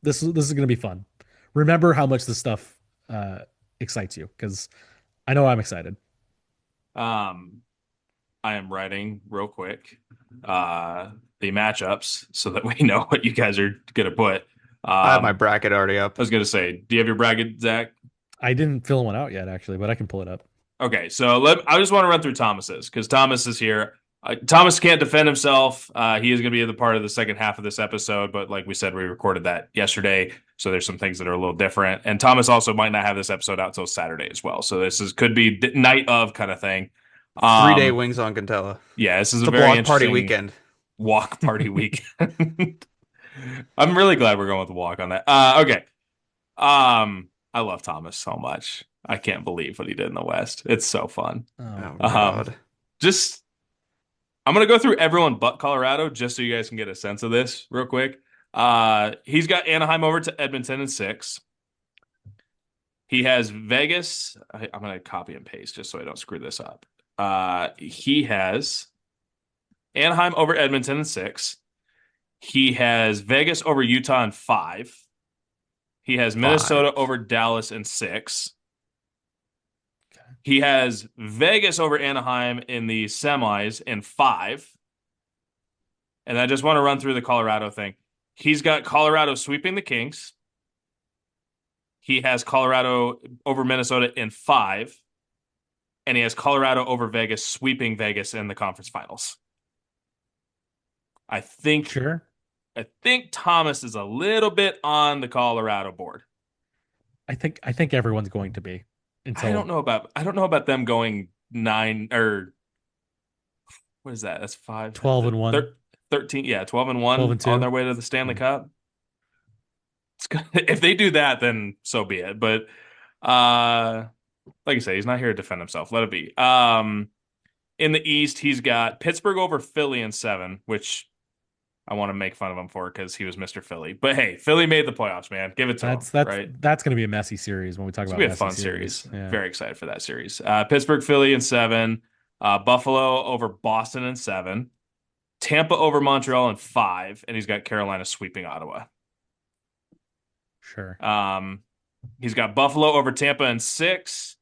going to be fun. Remember how much this stuff excites you, because I know I'm excited. Um, I am writing real quick the matchups so that we know what you guys are gonna put. I have my I bracket already up. was gonna say, do you have your bracket, Zach? I didn't fill one out yet, actually, but I can pull it up. Okay, so I just want to run through Thomas's because Thomas is here. Thomas can't defend himself. He is going to be the part of the second half of this episode, but like we said, we recorded that yesterday, so there's some things that are a little different. And Thomas also might not have this episode out till Saturday as well, so this is could be night of kind of thing. 3 day wings on Katella. Yeah, this is It's a a very block party interesting weekend. walk party weekend. I'm really glad we're going with the walk on that. Okay. I love Thomas so much. I can't believe what he did in the West. It's so fun. Oh, Oh Um, God. just I'm gonna go through everyone but Colorado just so you guys can get a sense of this real quick. He's got Anaheim over to Edmonton in 6. He has Vegas. I'm gonna copy and paste just so I don't screw this up. He has Anaheim over Edmonton in 6. He has Vegas over Utah in 5. He has Minnesota 5. over Dallas in 6. He has Vegas over Anaheim in the semis in 5. And I just want to run through the Colorado thing. He's got Colorado sweeping the Kings. He has Colorado over Minnesota in 5. And he has Colorado over Vegas sweeping Vegas in the conference finals. I think sure. Thomas is a little bit on the Colorado board. I think everyone's going to be until I don't know about them going 9 or what is that? That's 5, 12-1, 13, yeah, 12 and 12 1 and on 2. their way to the Stanley Cup. It's good. If they do that, then so be it. But like I say, he's not here to defend himself. Let it be. In the East, he's got Pittsburgh over Philly in 7, which I want to make fun of him for because he was Mr. Philly. But hey, Philly made the playoffs, man. Give it to him, right? That's going to be a messy series when we talk It's about gonna be a messy fun series. series. Yeah. Very excited for that series. Pittsburgh, Philly in 7. Buffalo over Boston in 7. Tampa over Montreal in 5. And he's got Carolina sweeping Ottawa. Sure. He's got Buffalo over Tampa in 6.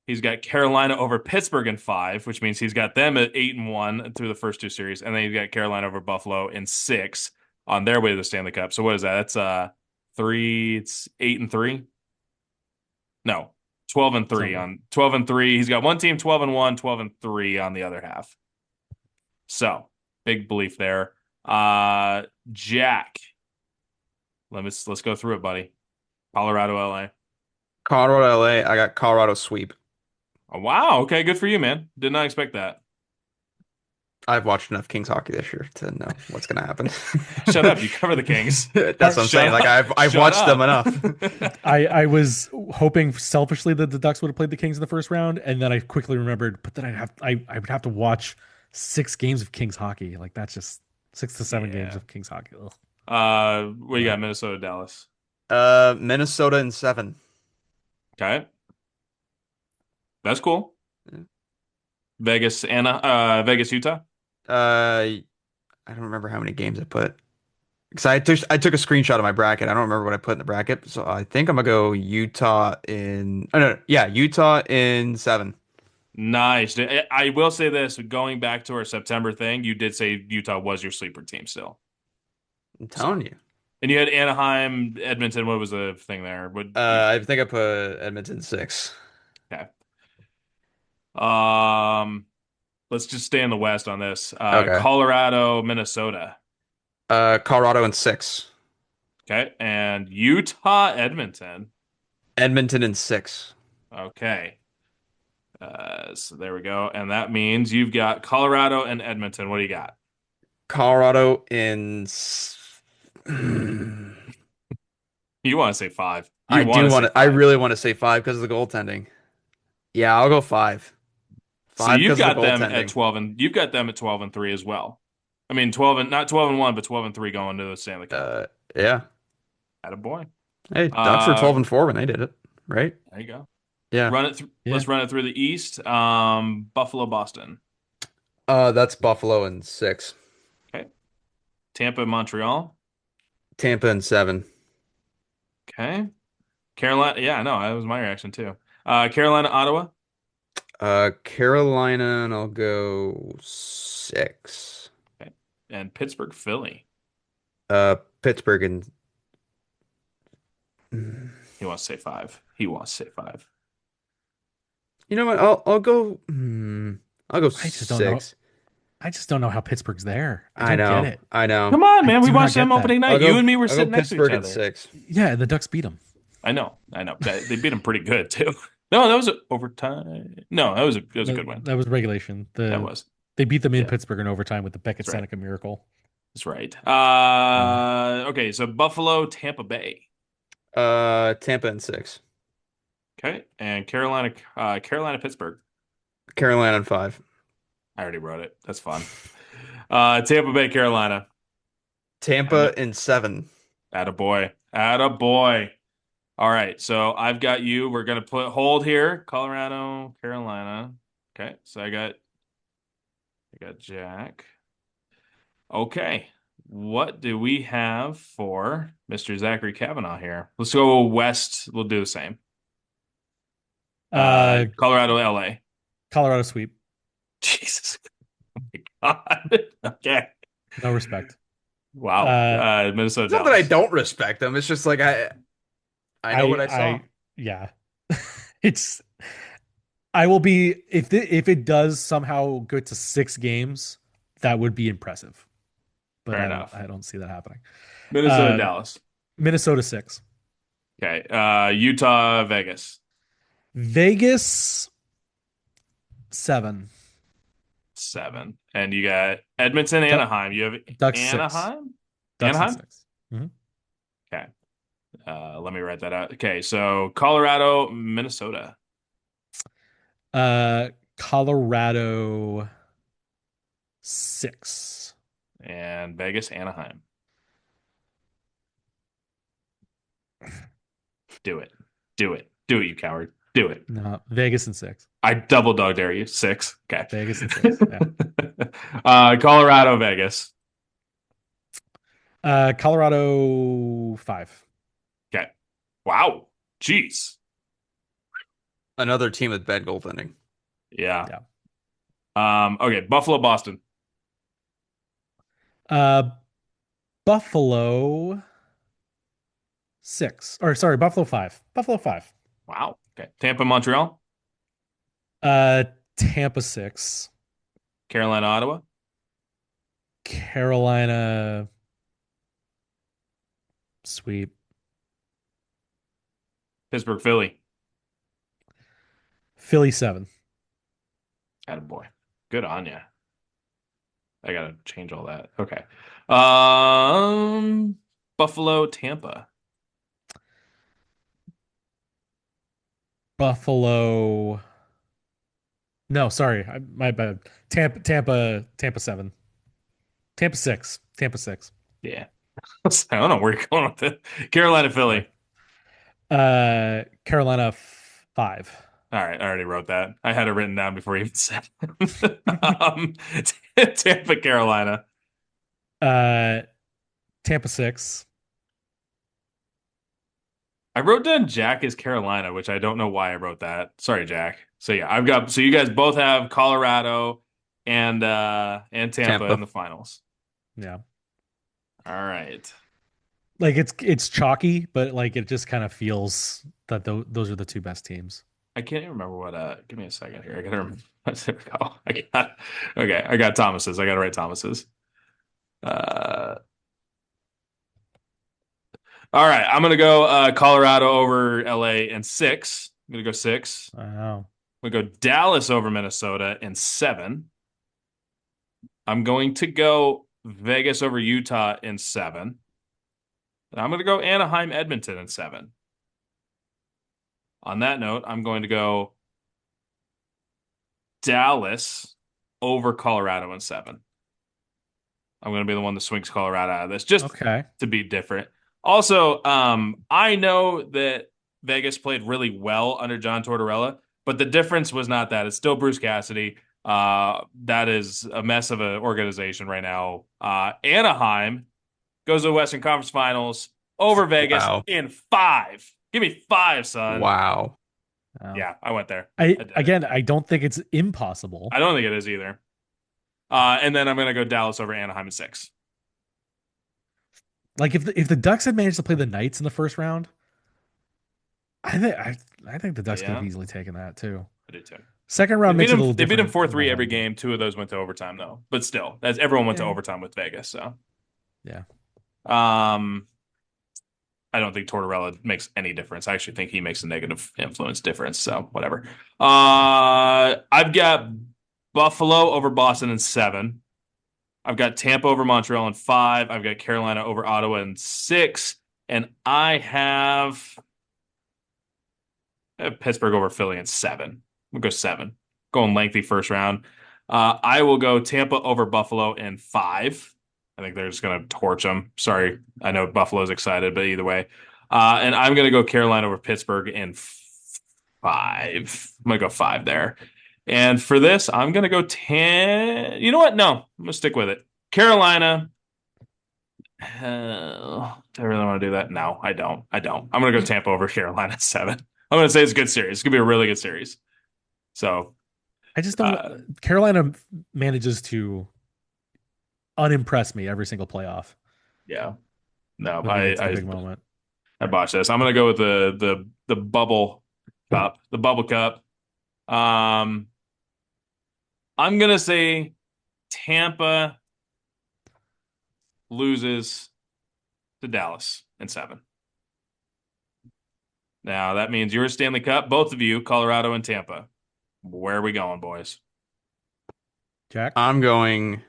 He's got Carolina over Pittsburgh in 5, which means he's got them at 8-1 through the first 2 series. And then he's got Carolina over Buffalo in 6 on their way to the Stanley Cup. So what is that? That's 3. It's 8-3. No, 12-3 on 12-3. He's got one team 12-1, 12-3 on the other half. So big belief there. Jack, let's go through it, buddy. Colorado, LA. Colorado, LA. I got Colorado sweep. Oh, wow. Okay, good for you, man. Did not expect that. I've watched enough Kings hockey this year to know what's going to happen. Shut up. You cover the Kings. That's what I'm Shut saying. Like up. I've Shut watched up. them enough. I was hoping selfishly that the Ducks would have played the Kings in the first round, and then I quickly remembered, but then I would have to watch 6 games of Kings hockey. Like that's just 6 to 7 games of Kings hockey. Ugh. What do you got? Minnesota, Dallas. Minnesota in 7. Okay. That's cool. Vegas, Utah. I don't remember how many games I put. Because I took a screenshot of my bracket. I don't remember what I put in the bracket. So I think I'm gonna go Utah in. Oh no, yeah, Utah in 7. Nice. I will say this, going back to our September thing, you did say Utah was your sleeper team still. I'm So, telling you. and you had Anaheim, Edmonton. What was the thing there? I think I put Edmonton 6. Okay. Um, let's just stay in the West on this. Okay. Colorado, Minnesota. Colorado in 6. Okay. And Utah, Edmonton. Edmonton in 6. Okay. So there we go. And that means you've got Colorado and Edmonton. What do you got? Colorado in. You want to say five. You I want do to want say to. I five. really want to say 5 because of the goaltending. Yeah, I'll go 5. So 5 you've because of the got them at goaltending. 12 and you've got them at 12 and 3 as well. I mean 12 and not 12 and 1, but 12 and 3 going to the Stanley Cup. Yeah. Attaboy. Hey, Ducks were Uh 12 and 4 when they did it, right? there you go. Yeah. Run it through Yeah. let's run it through the East. Buffalo, Boston. That's Buffalo in 6. Okay. Tampa, Montreal. Tampa in 7. Okay. Carolina, yeah, no, that was my reaction too. Carolina, Ottawa. Carolina, and I'll go 6. Okay. And Pittsburgh, Philly. Pittsburgh in. He wants to say five. He wants to say five. You know what? I'll go. I'll go I just don't know. 6. I just don't know how Pittsburgh's there. I I don't get know. it. I know. Come on, I man. We do not watched get them that. opening I'll night. You go. and me were I'll go sitting next to each Pittsburgh in other. 6. Yeah, the Ducks beat them. I know. I know. They beat them pretty good too. No, that was overtime. No, that was a good win. That was regulation. That was. They beat them in Yeah, Pittsburgh in overtime with the Beckett that's right. Seneca miracle. That's right. Yeah. Okay, so Buffalo, Tampa Bay. Tampa in 6. Okay, and Carolina, Pittsburgh. Carolina in 5. I already wrote it. That's fun. Tampa Bay, Carolina. I know. Tampa in 7. Attaboy. Attaboy. All right, so I've got you. We're gonna put hold here. Colorado, Carolina. Okay, so I got Jack. Okay, what do we have for Mr. Zachary Cavanagh here? Let's go west. We'll do the same. Uh, Colorado, LA. Colorado sweep. Jesus. Oh my God. Okay. No respect. Wow. Minnesota, It's not that I Dallas. don't respect them. It's just like I know what I saw. Yeah. It's I will be if it does somehow go to 6 games, that would be impressive. But Fair I enough. don't see that happening. Minnesota, Dallas. Minnesota 6. Okay. Utah, Vegas. Vegas 7. 7. And you got Edmonton, Du- Anaheim. You have Ducks 6. Anaheim? Ducks and Anaheim? 6. Mhm. Okay. Let me write that out. Okay, so Colorado, Minnesota. Colorado 6. And Vegas, Anaheim. Do it. Do it. Do it, you coward. Do it. No, Vegas and 6. I double dog dare you. 6. Okay. Vegas and 6. Colorado, Vegas. Colorado 5. Okay. Wow. Jeez. Another team with bad goaltending. Yeah. Yeah. Okay. Buffalo, Boston. Buffalo 6. Or sorry, Buffalo 5. Buffalo 5. Wow. Okay. Tampa, Montreal. Tampa 6. Carolina, Ottawa. Carolina sweep. Pittsburgh, Philly. Philly 7. Attaboy. Good on ya. I gotta change all that. Okay. Buffalo, Tampa. Buffalo. No, sorry. My bad. Tampa 7. Tampa 6. Tampa 6. Yeah. I don't know where you're going with it. Carolina, Philly. Carolina 5. All right, I already wrote that. I had it written down before you even said it. Tampa, Carolina. Uh, Tampa 6. I wrote down Jack is Carolina, which I don't know why I wrote that. Sorry, Jack. So yeah, I've got so you guys both have Colorado and Tampa in Tampa. the finals. Yeah. All right. Like it's chalky, but like it just kind of feels that those are the two best teams. I can't even remember what give me a second here. I gotta remember. There we go. Okay, I got Thomas's. I gotta write Thomas's. Uh all right, I'm gonna go Colorado over LA in 6. I'm gonna go 6. Wow. I'm gonna go Dallas over Minnesota in 7. I'm going to go Vegas over Utah in 7. And I'm going to go Anaheim, Edmonton in 7. On that note, I'm going to go Dallas over Colorado in 7. I'm going to be the one that swings Colorado out of this just Okay. to be different. Also, I know that Vegas played really well under John Tortorella, but the difference was not that. It's still Bruce Cassidy. That is a mess of an organization right now. Anaheim goes to the Western Conference Finals over Vegas Wow. in 5. Give me 5, son. Wow. Wow. Yeah, I went there. I I did it. again, I don't think it's impossible. I don't think it is either. And then I'm going to go Dallas over Anaheim in 6. Like if the Ducks had managed to play the Knights in the first round, I think the Ducks could Yeah, have easily taken that too. I do too. Second round makes it a little They beat him different in my 4-3 head, every but game. 2 of those went to overtime though. But still, that's everyone went to yeah, overtime with Vegas. So, yeah. um, I don't think Tortorella makes any difference. I actually think he makes a negative influence difference. So whatever. I've got Buffalo over Boston in 7. I've got Tampa over Montreal in 5. I've got Carolina over Ottawa in 6. And I have Pittsburgh over Philly in 7. We'll go 7. Going lengthy first round. I will go Tampa over Buffalo in 5. I think they're just going to torch them. Sorry. I know Buffalo's excited, but either way. And I'm going to go Carolina over Pittsburgh in 5. I'm going to go 5 there. And for this, I'm going to go 10. You know what? No, I'm going to stick with it. Carolina. Do I really want to do that? No, I don't. I'm going to go Tampa over Carolina at 7. I'm going to say it's a good series. It's going to be a really good series. So, I just don't. Carolina manages to unimpress me every single playoff. yeah. No, It's a big moment. I botched this. I'm going to go with the bubble cup. The bubble cup. I'm going to say Tampa loses to Dallas in 7. Now, that means you're a Stanley Cup, both of you, Colorado and Tampa. Where are we going, boys? Jack? I'm going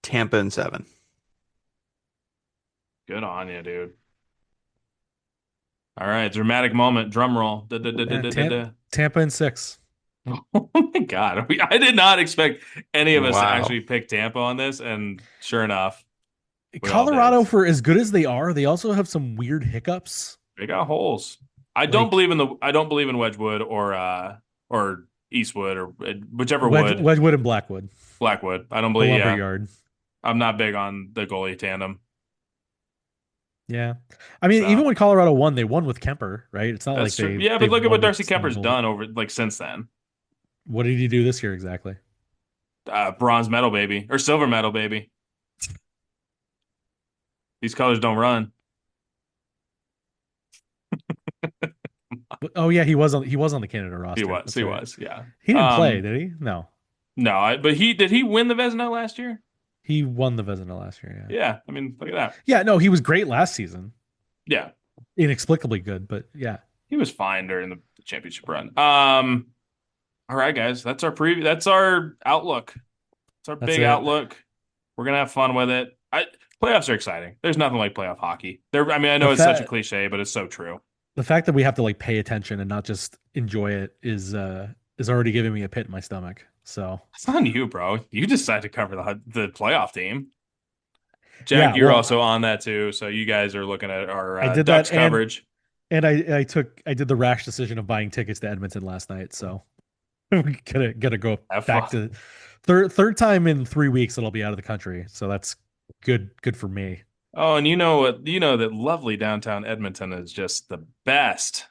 Tampa in 7. Good on you, dude. All right, dramatic moment. Drum roll. Da, da, da, da, da, da, da. Tampa in 6. Oh my God. I did not expect any of us to Wow. actually pick Tampa on this, and sure enough, we all Colorado, did. for as good as they are, they also have some weird hiccups. They got holes. I Like don't believe in Wedgwood or Eastwood or whichever wood. Wedgwood and Blackwood, Blackwood. I don't the believe. lumber Yeah, yard. I'm not big on the goalie tandem. Yeah, I mean, even So when Colorado won, they won with Kemper, right? It's not like that's true. they Yeah, but they've look at won what with Darcy Kemper's Stone. done over like since then. What did he do this year exactly? Bronze medal, baby, or silver medal, baby. These colors don't run. Oh yeah, he was on the Canada roster. He was. That's He right. was. Yeah. He didn't play, did he? No, No. But did he win the Vezina last year? he won the Vezina last year. Yeah. Yeah. I mean, look at that. Yeah, no, he was great last season. Yeah. Inexplicably good, but yeah. He was fine during the championship run. All right, guys. That's our preview. That's our outlook. It's our That's big it. outlook. We're gonna have fun with it. Playoffs are exciting. There's nothing like playoff hockey. I mean, I know The it's such a fa- cliche, but it's so true. The fact that we have to like pay attention and not just enjoy it is already giving me a pit in my stomach. So It's on you, bro. You decide to cover the playoff team. Jack, yeah, you're well, also on that too. So you guys are looking at our I did Ducks that, and coverage. And I did the rash decision of buying tickets to Edmonton last night, so we gotta go Have back fun. to third time in 3 weeks that I'll be out of the country. So that's good for me. Oh, and you know what? You know that lovely downtown Edmonton is just the best.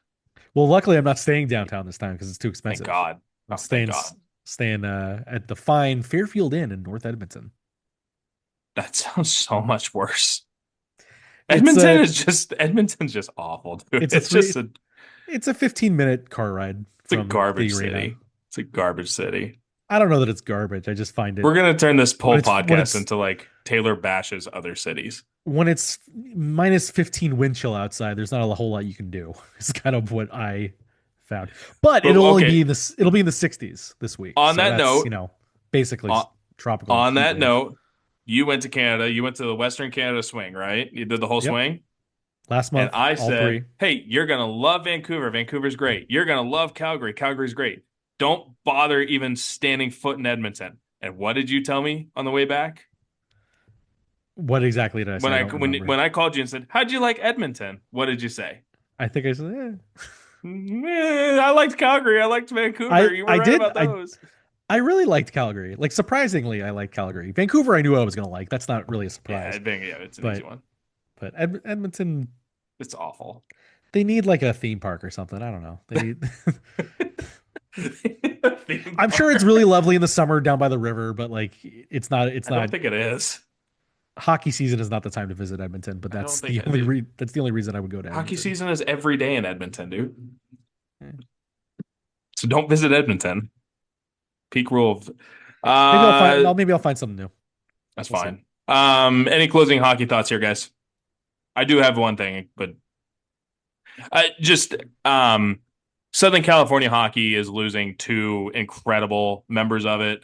Well, luckily I'm not staying downtown this time because it's too Thank expensive. God. I'm Oh, thank God. staying at the fine Fairfield Inn in North Edmonton. That sounds so much worse. It's Edmonton's just awful, dude. it's a It's three just a it's a 15-minute car ride it's a from the garbage arena. city. It's a garbage city. I don't know that it's garbage. I just find it We're gonna turn this when whole when podcast it's into like Taylor bashes other cities. when it's minus 15 wind chill outside, there's not a whole lot you can do. It's kind of what I found. But But okay, it'll be in the 60s this week. on So that that's, note, basically on, tropical on heat that wave. note, you went to Canada. You went to the Western Canada swing, right? You did the whole Yep. swing. Last And month, I all said, three. hey, you're going to love Vancouver. Vancouver's great. You're going to love Calgary. Calgary's great. Don't bother even standing foot in Edmonton. And what did you tell me on the way back? What exactly did I say? I don't remember. When I called you and said, how'd you like Edmonton? What did you say? I think I said, I liked Calgary. I liked Vancouver. You were I right did. about those. I really liked Calgary. Like surprisingly, I liked Calgary. Vancouver, I knew I was gonna like. That's not really a Yeah, surprise. yeah, it's an easy But one. Edmonton, It's awful. they need like a theme park or something. I don't know. They need. Theme I'm sure it's park. really lovely in the summer down by the river, but like it's not. It's I don't not. think it is. Hockey season is not the time to visit Edmonton. But I don't that's think the it, dude. that's the only reason I would go to Hockey Edmonton. season is every day in Edmonton, dude. Eh. So don't visit Edmonton. Peak rule of Maybe I'll find. uh Maybe I'll find something new. that's We'll see. fine. Any closing hockey thoughts here, guys? I do have one thing, but just Southern California hockey is losing two incredible members of it.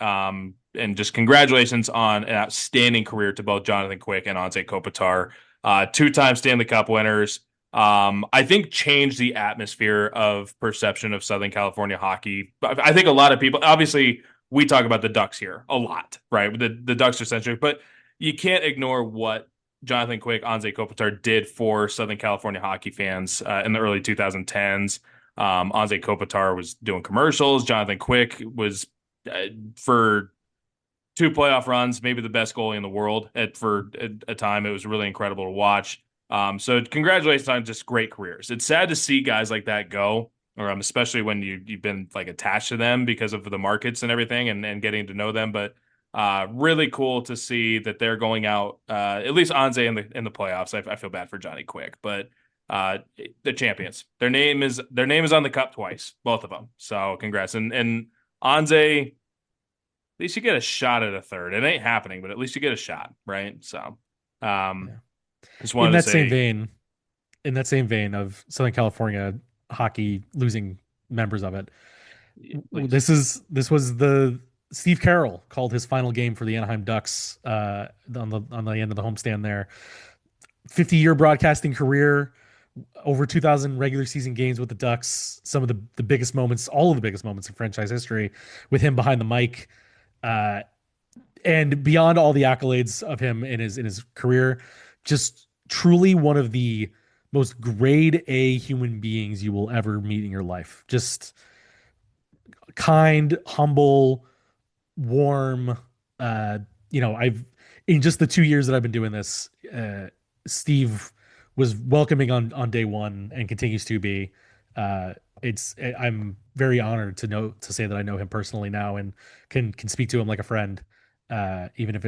And just congratulations on an outstanding career to both Jonathan Quick and Anze Kopitar, two-time Stanley Cup winners. I think changed the atmosphere of perception of Southern California hockey. I think a lot of people, obviously, we talk about the Ducks here a lot, right? The Ducks are centric, but you can't ignore what Jonathan Quick, Anze Kopitar did for Southern California hockey fans in the early 2010s. Anze Kopitar was doing commercials. Jonathan Quick was for two playoff runs, maybe the best goalie in the world for a time. It was really incredible to watch. So congratulations on just great careers. It's sad to see guys like that go, or especially when you've been like attached to them because of the markets and everything and getting to know them. But really cool to see that they're going out. At least Anze in the playoffs. I feel bad for Johnny Quick, but the champions. Their name is on the cup twice, both of them. So congrats and Anze. At least you get a shot at a third. It ain't happening, but at least you get a shot, right? So, Yeah. just In wanted to that same say, vein, in that same vein of Southern California hockey losing members of it, please. this was the Steve Carroll called his final game for the Anaheim Ducks on the end of the homestand there. 50-year broadcasting career, over 2,000 regular season games with the Ducks. Some of the biggest moments, all of the biggest moments in franchise history, with him behind the mic. Uh, and beyond all the accolades of him in his career, just truly one of the most grade A human beings you will ever meet in your life. Just kind, humble, warm. I've in just the 2 years that I've been doing this, Steve was welcoming on day one and continues to be. I'm very honored to say that I know him personally now and can speak to him like a friend. Even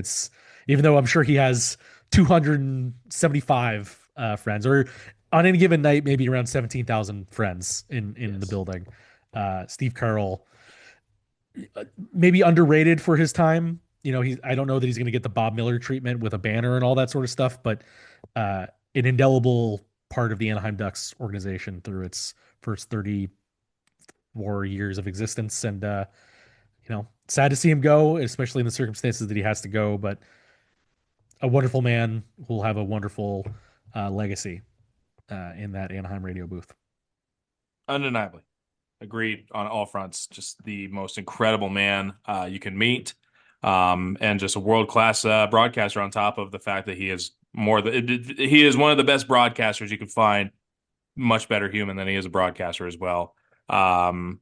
though I'm sure he has 275 friends, or on any given night maybe around 17,000 friends in the Yes. building. Steve Carroll, maybe underrated for his time. I don't know that he's going to get the Bob Miller treatment with a banner and all that sort of stuff, but an indelible part of the Anaheim Ducks organization through its first 34 years of existence. And, sad to see him go, especially in the circumstances that he has to go, but a wonderful man who will have a wonderful legacy in that Anaheim radio booth. Undeniably. Agreed on all fronts. Just the most incredible man you can meet, and just a world class broadcaster. On top of the fact that he is one of the best broadcasters you can find much better human than he is a broadcaster as well. Um,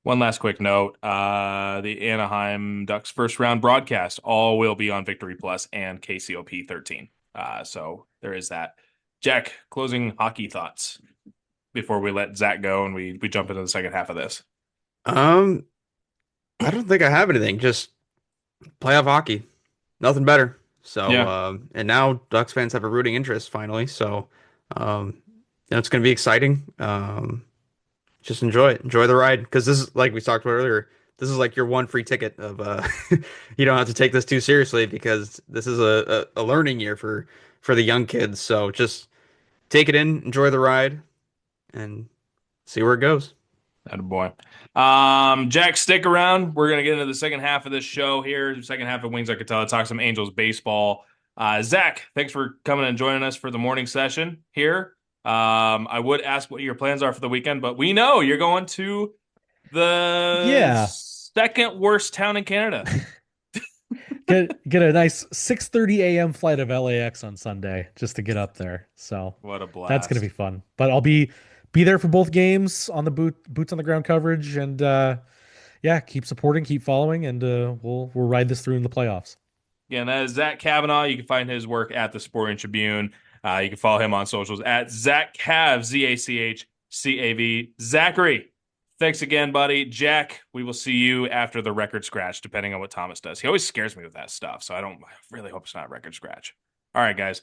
One last quick note. The Anaheim Ducks first round broadcast all will be on Victory Plus and KCOP 13. So there is that. Jack, closing hockey thoughts before we let Zach go and we jump into the second half of this. Um, I don't think I have anything. Just playoff hockey. Nothing better. So, Yeah. and now Ducks fans have a rooting interest finally. So, it's going to be exciting. Just enjoy it. Enjoy the ride. Because this is, like we talked about earlier, this is like your one free ticket of, you don't have to take this too seriously because this is a learning year for the young kids. So just take it in, enjoy the ride, and see where it goes. Attaboy. Jack, stick around. We're going to get into the second half of this show here. The second half of Wings Like Katella, talk some Angels baseball. Zach, thanks for coming and joining us for the morning session here. I would ask what your plans are for the weekend, but we know you're going to the Yeah. second worst town in Canada. Get a nice 6:30 a.m. flight of LAX on Sunday just to get up there. So What a blast. that's gonna be fun. But I'll be there for both games on the boots on the ground coverage, and yeah, keep supporting, keep following, and we'll ride this through in the playoffs. Again, that is Zach Cavanagh. You can find his work at the Sporting Tribune. You can follow him on socials at Zach Cav, ZACHCAV. Zachary, thanks again, buddy. Jack, we will see you after the record scratch, depending on what Thomas does. He always scares me with that stuff, so I really hope it's not a record scratch. All right, guys.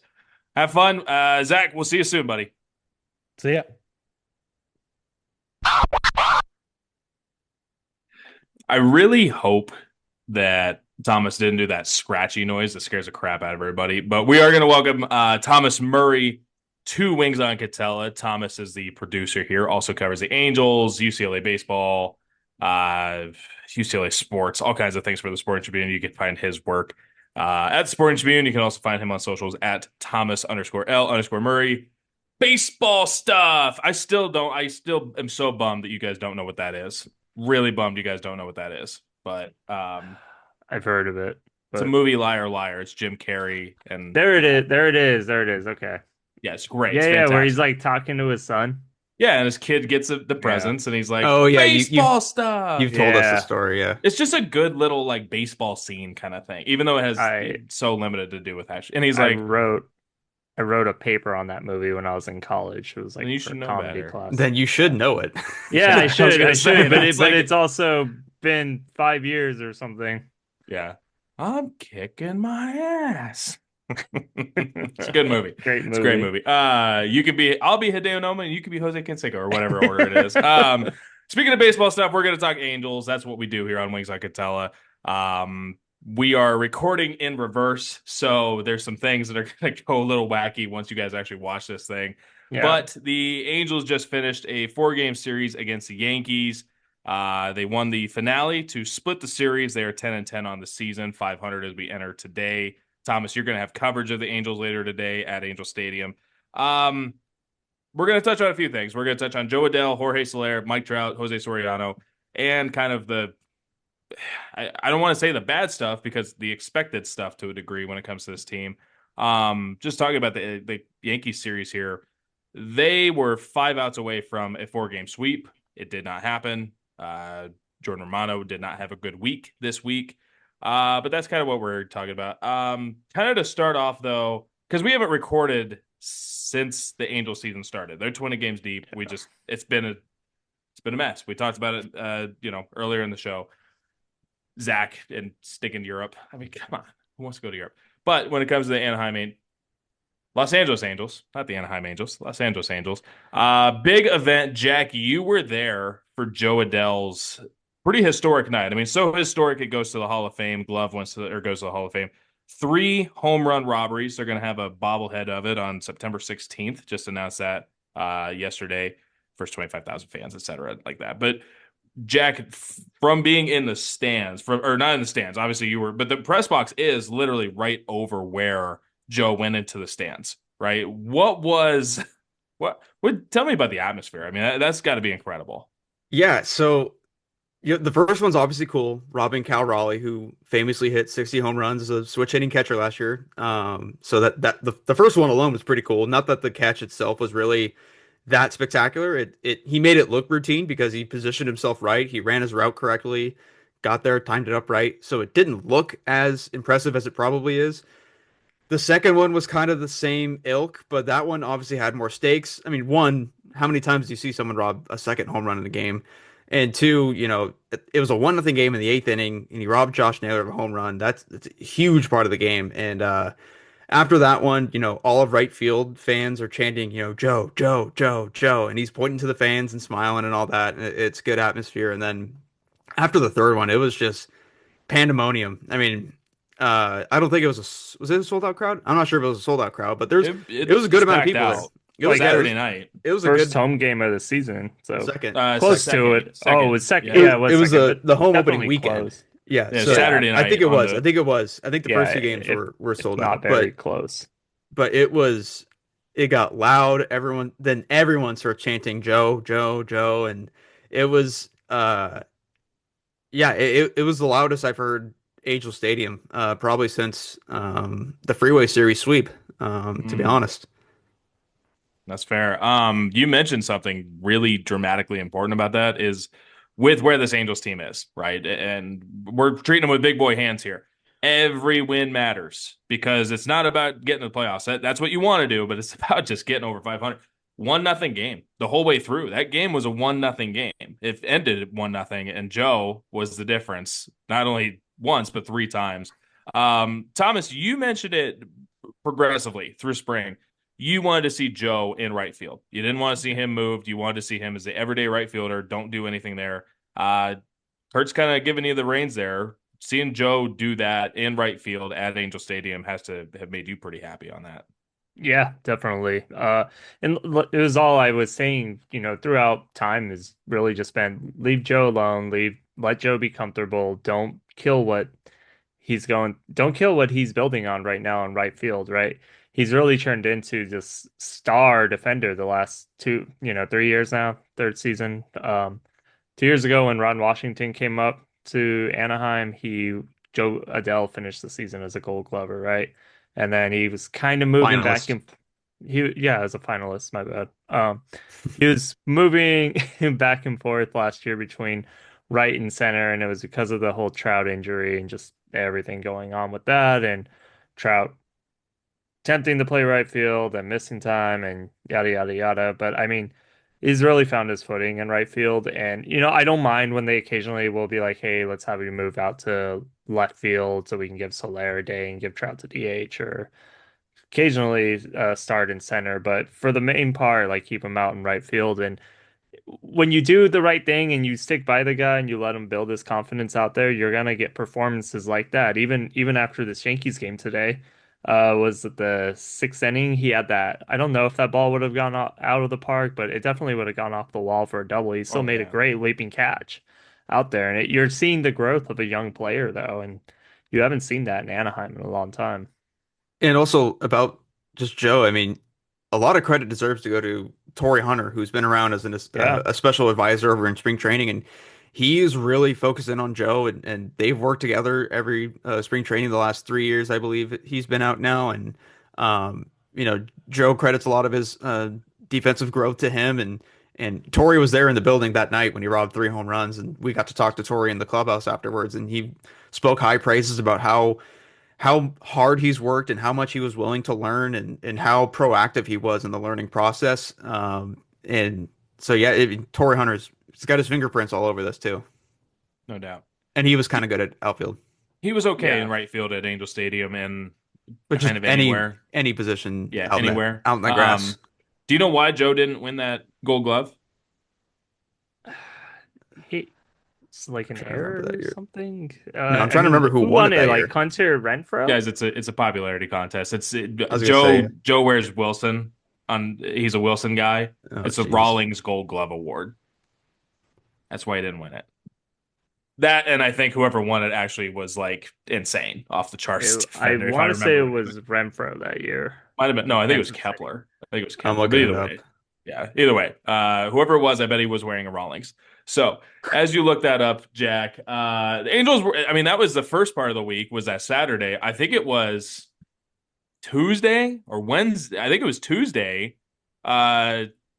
Have fun. Zach, we'll see you soon, buddy. See ya. I really hope that Thomas didn't do that scratchy noise that scares the crap out of everybody. But we are going to welcome Thomas Murray to Wings on Katella. Thomas is the producer here, also covers the Angels, UCLA baseball, UCLA sports, all kinds of things for the Sporting Tribune. You can find his work at Sporting Tribune. You can also find him on socials at Thomas_L_Murray. Baseball stuff. I still am so bummed that you guys don't know what that is. Really bummed you guys don't know what that is. But I've heard of it. it's a movie, Liar Liar. It's Jim Carrey and There it is. There it is. There it is. Okay. yeah, it's great. Yeah, It's yeah, where fantastic. he's like talking to his son. Yeah, and his kid gets the presents and he's like, Oh, yeah, baseball stuff. You've told us Yeah. the story, yeah. It's just a good little like baseball scene kind of thing, even though it has so limited to do with action. And he's like, I wrote a paper on that movie when I was in college. It was like Then you for should know comedy better. class. Then you should know it. Yeah, I was should. gonna I say, should. But that's but like- it's also been 5 years or something. yeah, I'm kicking my ass. It's a good movie. Great movie. It's a great movie. I'll be Hideo Noma and you could be Jose Canseco or whatever order it is. Speaking of baseball stuff, we're going to talk Angels. That's what we do here on Wings Like Katella. We are recording in reverse, so there's some things that are going to go a little wacky once you guys actually watch this thing. Yeah. But the Angels just finished a 4-game series against the Yankees. They won the finale to split the series. They are 10-10 on the season, 500 as we enter today. Thomas, you're going to have coverage of the Angels later today at Angel Stadium. We're going to touch on a few things. We're going to touch on Joe Adell, Jorge Soler, Mike Trout, Jose Soriano, and kind of I don't want to say the bad stuff because the expected stuff to a degree when it comes to this team. Just talking about the Yankees series here. They were 5 outs away from a 4-game sweep. It did not happen. Jordan Romano did not have a good week this week. But that's kind of what we're talking about. Kind of to start off, though, because we haven't recorded since the Angels season started. They're 20 games deep. It's been a mess. We talked about it, earlier in the show. Zach and sticking to Europe. I mean, come on, who wants to go to Europe? But when it comes to the Los Angeles Angels, not the Anaheim Angels, Los Angeles Angels. Big event, Jack. You were there for Joe Adell's pretty historic night. I mean, so historic it goes to the Hall of Fame. Glove goes to the Hall of Fame. 3 home run robberies. They're going to have a bobblehead of it on September 16th. Just announced that yesterday. First 25,000 fans, etc., like that. But Jack, from being in the stands, or not in the stands, obviously you were, but the press box is literally right over where Joe went into the stands, right? What tell me about the atmosphere. I mean, that's got to be incredible. Yeah, so the first one's obviously cool. Robbing Cal Raleigh, who famously hit 60 home runs as a switch hitting catcher last year. So that the first one alone was pretty cool. Not that the catch itself was really that spectacular. He made it look routine because he positioned himself right. He ran his route correctly, got there, timed it up right. So it didn't look as impressive as it probably is. The second one was kind of the same ilk, but that one obviously had more stakes. I mean, one, how many times do you see someone rob a second home run in a game? And two, it was a 1-0 game in the eighth inning, and he robbed Josh Naylor of a home run. That's a huge part of the game. And after that one, all of right field fans are chanting, Joe, Joe, Joe, Joe, and he's pointing to the fans and smiling and all that. And it's good atmosphere. And then after the third one, it was just pandemonium. I mean, I don't think it was it a sold out crowd? I'm not sure if it was a sold out crowd, but it was a good amount of people there. It was Saturday night. It was first a good home game of the season, so second, close to it. Oh, it was second. Yeah, it was the home opening weekend. Close. Yeah, so Saturday night. I think it was. I think the first two games were sold out. Not very close. But it got loud. Everyone started chanting Joe, Joe, Joe, and it was it was the loudest I've heard Angel Stadium probably since the Freeway Series sweep, to be honest. That's fair. You mentioned something really dramatically important about that is with where this Angels team is, right? And we're treating them with big boy hands here. Every win matters because it's not about getting to the playoffs. That's what you want to do, but it's about just getting over 500. 1-0 game the whole way through. That game was a 1-0 game. It ended 1-0, and Joe was the difference, not only once, but 3 times. Thomas, you mentioned it progressively through spring. You wanted to see Joe in right field. You didn't want to see him moved. You wanted to see him as the everyday right fielder. Don't do anything there. Kurt's kind of giving you the reins there. Seeing Joe do that in right field at Angel Stadium has to have made you pretty happy on that. Yeah, definitely. And it was all I was saying, throughout time is really just been leave Joe alone, let Joe be comfortable. Don't kill what he's building on right now in right field, right? He's really turned into this star defender the last 3 years now, third season. 2 years ago when Ron Washington came up to Anaheim, Adell finished the season as a Gold Glover, right? And then he was kind of moving back and as a finalist, my bad. He was moving back and forth last year between right and center, and it was because of the whole Trout injury and just everything going on with that, and Trout attempting to play right field and missing time and yada yada yada. But I mean, he's really found his footing in right field, and I don't mind when they occasionally will be like, hey, let's have you move out to left field so we can give Soler a day and give Trout to DH, or occasionally start in center, but for the main part, like, keep him out in right field. And when you do the right thing and you stick by the guy and you let him build his confidence out there, you're gonna get performances like that. Even after this Yankees game today, was it the 6th inning? He had that. I don't know if that ball would have gone out of the park, but it definitely would have gone off the wall for a double. He still made a great leaping catch out there, and you're seeing the growth of a young player though, and you haven't seen that in Anaheim in a long time. And also about just Joe, I mean, a lot of credit deserves to go to Torrey Hunter, who's been around as a special advisor over in spring training, and he is really focusing on Joe, and they've worked together every spring training the last 3 years, I believe he's been out now, and Joe credits a lot of his defensive growth to him, and Torrey was there in the building that night when he robbed 3 home runs, and we got to talk to Torrey in the clubhouse afterwards, and he spoke high praises about how hard he's worked and how much he was willing to learn, and how proactive he was in the learning process. And so, Torrey Hunter's got his fingerprints all over this too. No doubt. And he was kind of good at outfield. He was okay in right field at Angel Stadium and but kind of anywhere. Any position. Yeah, anywhere. Out in the grass. Do you know why Joe didn't win that Gold Glove? It's like an error or something. No, I'm trying to remember who won it. Like Hunter Renfroe. Guys, it's a popularity contest. Joe wears Wilson. He's a Wilson guy. It's a Rawlings Gold Glove award. That's why he didn't win it. That, and I think whoever won it actually was like insane, off the charts. I want to say it was Renfroe that year. Might have been. No, I think it was Kepler. I'm looking it up. Either way, whoever it was, I bet he was wearing a Rawlings. So as you look that up, Jack, the Angels were, I mean, that was the first part of the week, was that Saturday. I think it was Tuesday or Wednesday. I think it was Tuesday.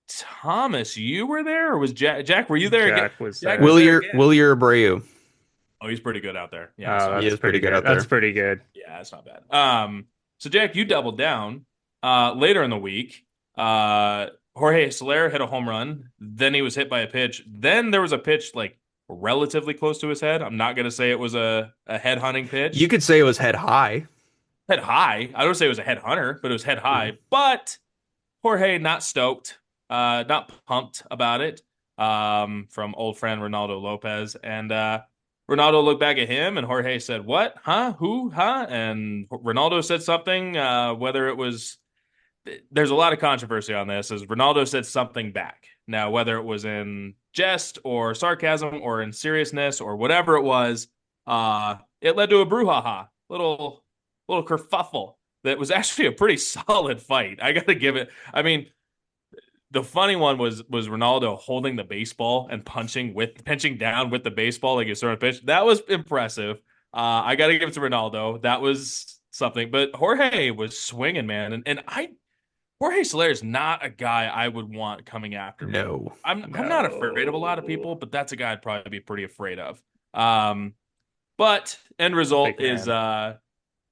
Thomas, you were there, or was Jack? Jack, were you there again? Jack was Jack there. was there Willier again. Willier Abreu. Oh, he's pretty good out there. Yeah, Oh, He that's is pretty pretty good good. out there. That's pretty good. yeah, it's not bad. So Jack, you doubled down. Later in the week, Jorge Soler hit a home run. Then he was hit by a pitch. Then there was a pitch like relatively close to his head. I'm not gonna say it was a head hunting pitch. You could say it was head high. Head high. I don't say it was a head hunter, but it was head high. But Jorge not stoked, not pumped about it. From old friend Ronaldo Lopez, and Ronaldo looked back at him, and Jorge said, "What? Huh? Who? Huh?" And Ronaldo said something. Whether it was, there's a lot of controversy on this. As Ronaldo said something back. Now, whether it was in jest or sarcasm or in seriousness or whatever it was, it led to a brouhaha, little kerfuffle that was actually a pretty solid fight. I got to give it. I mean, the funny one was Ronaldo holding the baseball and pinching down with the baseball like he was throwing a pitch. That was impressive. I got to give it to Ronaldo. That was something. But Jorge was swinging, man, and Jorge Soler is not a guy I would want coming after me. No. I'm not afraid of a lot of people, but that's a guy I'd probably be pretty afraid of. But end result Big is man.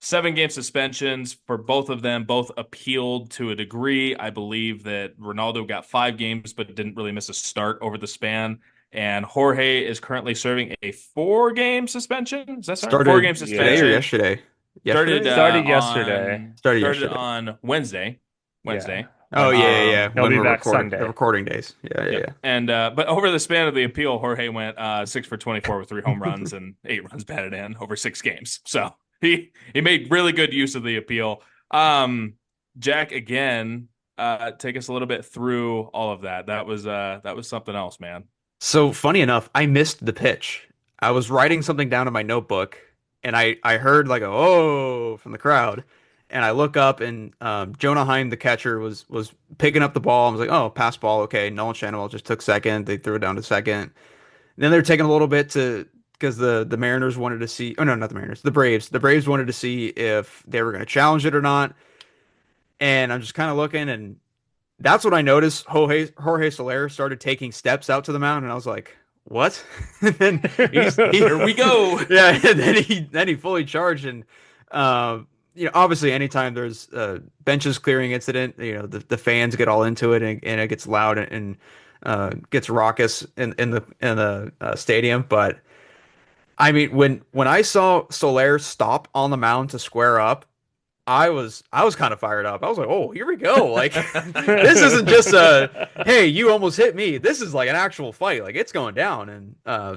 7-game suspensions for both of them, both appealed to a degree. I believe that Ronaldo got 5 games, but didn't really miss a start over the span. And Jorge is currently serving a 4-game suspension. Is that Started 4-game today suspension? or yesterday? Started, Started yesterday. Started yesterday. on Wednesday. Yeah. Oh yeah. He'll When be we're back recording, Sunday. the recording days. Yeah. Yep. And but over the span of the appeal, Jorge went 6 for 24 with 3 home runs and 8 runs batted in over 6 games. So he made really good use of the appeal. Jack, again, take us a little bit through all of that. That was something else, man. So funny enough, I missed the pitch. I was writing something down in my notebook, and I heard like a "oh" from the crowd, and I look up, and Jonah Heim, the catcher, was picking up the ball. I was like, "Oh, pass ball, okay." Nolan Shanaway just took second. They threw it down to second. And then they're taking a little bit to because the Mariners wanted to see. Oh no, not the Mariners. The Braves. The Braves wanted to see if they were going to challenge it or not. And I'm just kind of looking, and that's what I noticed. Jorge Soler started taking steps out to the mound, and I was like, "What?" And then Here we go. Yeah, and then he fully charged, and obviously, anytime there's a benches clearing incident, the fans get all into it, and it gets loud and gets raucous in the stadium. But I mean, when I saw Soler stop on the mound to square up, I was kind of fired up. I was like, "Oh, here we go!" Like this isn't just a "Hey, you almost hit me." This is like an actual fight. Like it's going down, and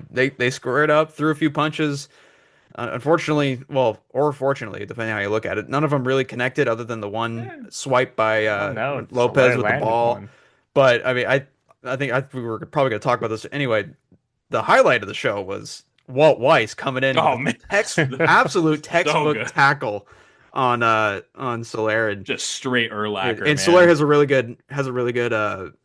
they squared up, threw a few punches. Unfortunately, well, or fortunately, depending on how you look at it, none of them really connected, other than the one swipe by Lopez Soler with the landed ball. one. But I mean, I think we were probably going to talk about this anyway. The highlight of the show was Walt Weiss coming in. Oh, with man. absolute textbook good. tackle on Soler, and Just straight Urlacher, man. Soler has a really good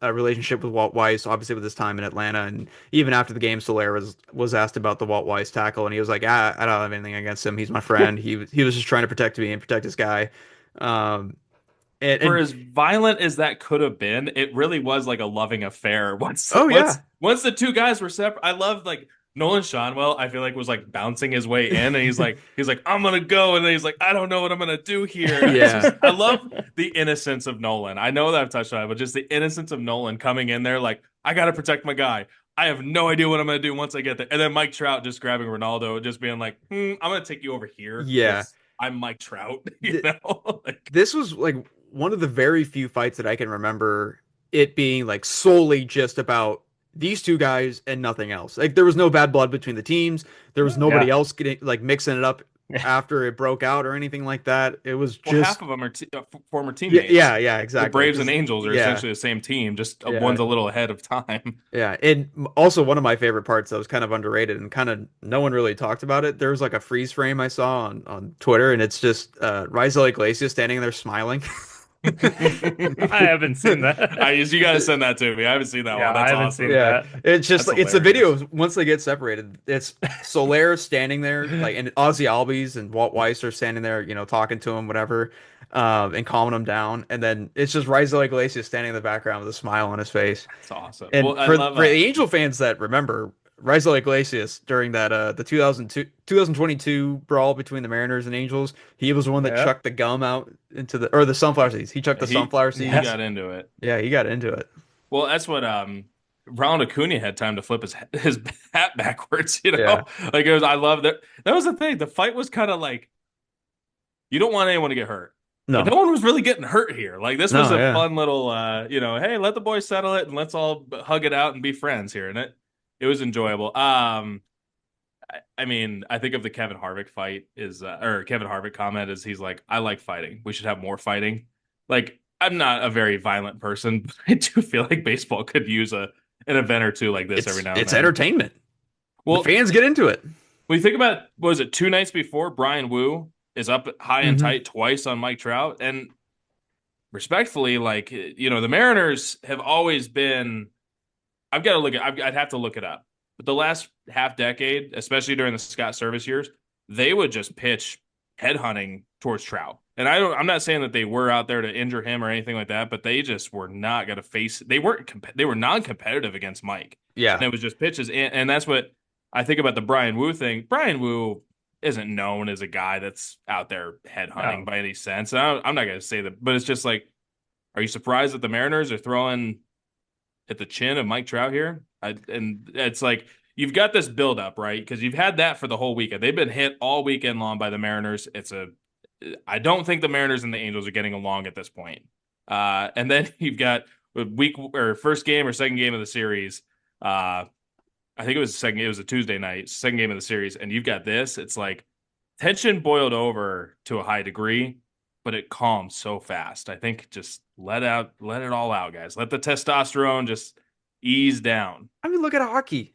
relationship with Walt Weiss, obviously with his time in Atlanta, and even after the game, Soler was asked about the Walt Weiss tackle, and he was like, I don't have anything against him. He's my friend. He was just trying to protect me and protect his guy. For as violent as that could have been, it really was like a loving affair. Once the two guys were separate, I love like Nolan Shanaway, I feel like was like bouncing his way in, and he's like, I'm gonna go, and then he's like, I don't know what I'm gonna do here. Yeah. I love the innocence of Nolan. I know that I've touched on it, but just the innocence of Nolan coming in there, like, I gotta protect my guy. I have no idea what I'm gonna do once I get there. And then Mike Trout just grabbing Ronaldo and just being like, I'm gonna take you over here. Yeah. I'm Mike Trout, you know? This was like one of the very few fights that I can remember it being like solely just about these two guys and nothing else. Like there was no bad blood between the teams. There was nobody else getting like mixing it up after it broke out or anything like that. It was just half of them are former teammates. Yeah, exactly. The Braves and Angels are essentially the same team, just one's a little ahead of time. Yeah, and also one of my favorite parts that was kind of underrated and kind of no one really talked about it. There was like a freeze frame I saw on Twitter, and it's just Raisel Iglesias standing there smiling. I haven't seen that. You got to send that to me. I haven't seen that one. That's I haven't awesome. seen that. It's just it's a video of once they get separated. It's Soler standing there, like, and Ozzy Albies and Walt Weiss are standing there, talking to him, whatever. and calming him down. And then it's just Raisel Iglesias standing in the background with a smile on his face. It's awesome. And Well, I for love the Angel fans that remember, Raisel Iglesias during that the 2022 brawl between the Mariners and Angels, he was the one that Yeah. chucked the gum out into the sunflower seeds. He chucked the sunflower he seeds. got into it. Yeah, he got into it. Well, that's what Ronald Acuna had time to flip his hat backwards, Yeah. Like it was I love that. That was the thing. The fight was kind of like you don't want anyone to get hurt. No. But no one was really getting hurt here. Like this No, was a yeah. fun little hey, let the boys settle it and let's all hug it out and be friends here. And it was enjoyable. I mean, I think of the Kevin Harvick fight or Kevin Harvick comment is he's like, I like fighting. We should have more fighting. Like, I'm not a very violent person, but I do feel like baseball could use an event or two like this every now and then. It's entertainment. Well, The fans get into it. when you think about, what was it, 2 nights before, Brian Wu is up high and tight twice on Mike Trout. And respectfully, like, the Mariners have always been, I'd have to look it up. But the last half decade, especially during the Scott Service years, they would just pitch headhunting towards Trout. And I'm not saying that they were out there to injure him or anything like that, but they just were not going to face. They were non-competitive against Mike. Yeah. And it was just pitches, and that's what I think about the Brian Wu thing. Brian Wu isn't known as a guy that's out there headhunting by any sense. And I'm not going to say that, but it's just like, are you surprised that the Mariners are throwing at the chin of Mike Trout here? And it's like you've got this buildup, right? Because you've had that for the whole weekend. They've been hit all weekend long by the Mariners. I don't think the Mariners and the Angels are getting along at this point. And then you've got first game or second game of the series. I think it was a Tuesday night, second game of the series, and you've got this. It's like tension boiled over to a high degree, but it calms so fast. I think just let it all out, guys. Let the testosterone just ease down. I mean, look at hockey.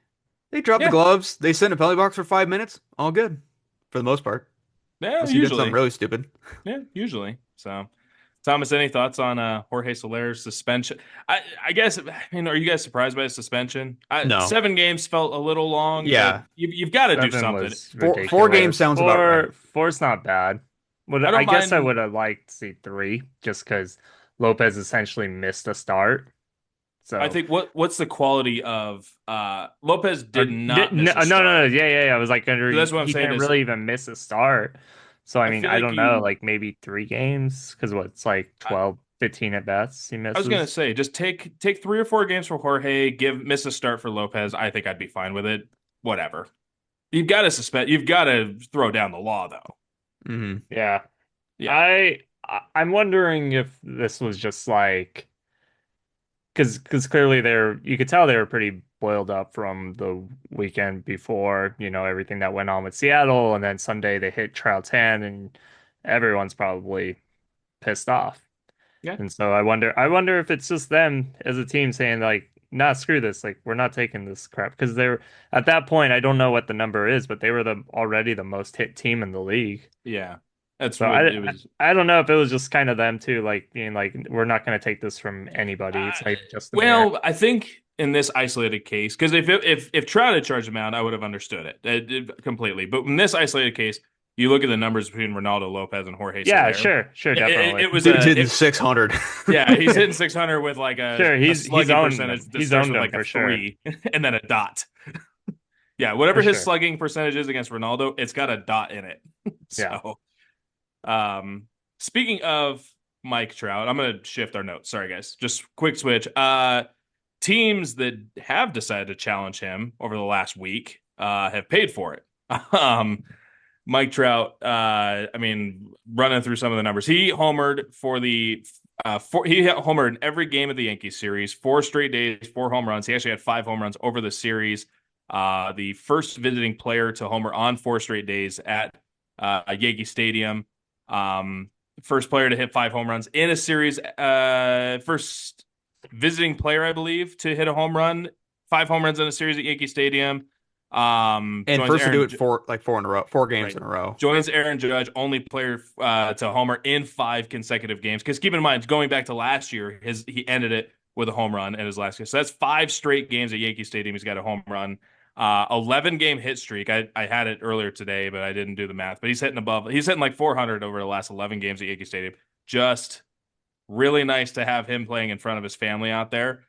They drop the gloves. They sit in a penalty box for 5 minutes. All good, for the most part. Yeah, Unless you did usually. something really stupid. Yeah, usually. So, Thomas, any thoughts on Jorge Soler's suspension? I guess. I mean, are you guys surprised by his suspension? No. 7 games felt a little long. Yeah. You've got to do something. Four games sounds about right. Four's not bad. I guess I would have liked to see 3, just because Lopez essentially missed a start. So I think what's the quality of Lopez did not miss a start. No. Yeah. I was like, That's what I'm saying. He didn't really even miss a start. So I mean, I don't know, like maybe 3 games, because it's like 12, 15 at bats he misses. I was gonna say, just take 3 or 4 games for Jorge, miss a start for Lopez. I think I'd be fine with it. Whatever. You've got to suspend. You've got to throw down the law, though. Mm-hmm. Yeah. I'm wondering if this was just like, because clearly you could tell they were pretty boiled up from the weekend before, everything that went on with Seattle, and then Sunday they hit Trout's hand, and everyone's probably pissed off. Yeah. And so I wonder if it's just them as a team saying like, nah, screw this, like we're not taking this crap, because they're at that point, I don't know what the number is, but they were already the most hit team in the league. Yeah. That's so what it was. I don't know if it was just kind of them too, like being like, we're not going to take this from anybody. It's like just I think in this isolated case, because if Trout had charged him out, I would have understood it completely. But in this isolated case, you look at the numbers between Ronaldo Lopez and Jorge. Yeah, Soler. sure, definitely. It was hitting 600. Yeah, he's hitting 600 with like a slugging percentage. He's owned them like for a 3 and then a dot. Yeah, whatever his slugging percentage is against Ronaldo, it's got a dot in it. So. Speaking of Mike Trout, I'm going to shift our notes. Sorry, guys. Just quick switch. Teams that have decided to challenge him over the last week have paid for it. Mike Trout, running through some of the numbers. He homered he homered in every game of the Yankees series, 4 straight days, 4 home runs. He actually had 5 home runs over the series. The first visiting player to homer on 4 straight days at Yankee Stadium. First player to hit 5 home runs in a series. First visiting player, I believe, to hit a home run, 5 home runs in a series at Yankee Stadium. And first to do it 4 in a row, 4 games in a row. Joins Aaron Judge, only player to homer in 5 consecutive games. Because keep in mind, going back to last year, he ended it with a home run in his last year. So that's 5 straight games at Yankee Stadium. He's got a home run. 11-game hit streak. I had it earlier today, but I didn't do the math. But he's hitting like 400 over the last 11 games at Yankee Stadium. just really nice to have him playing in front of his family out there.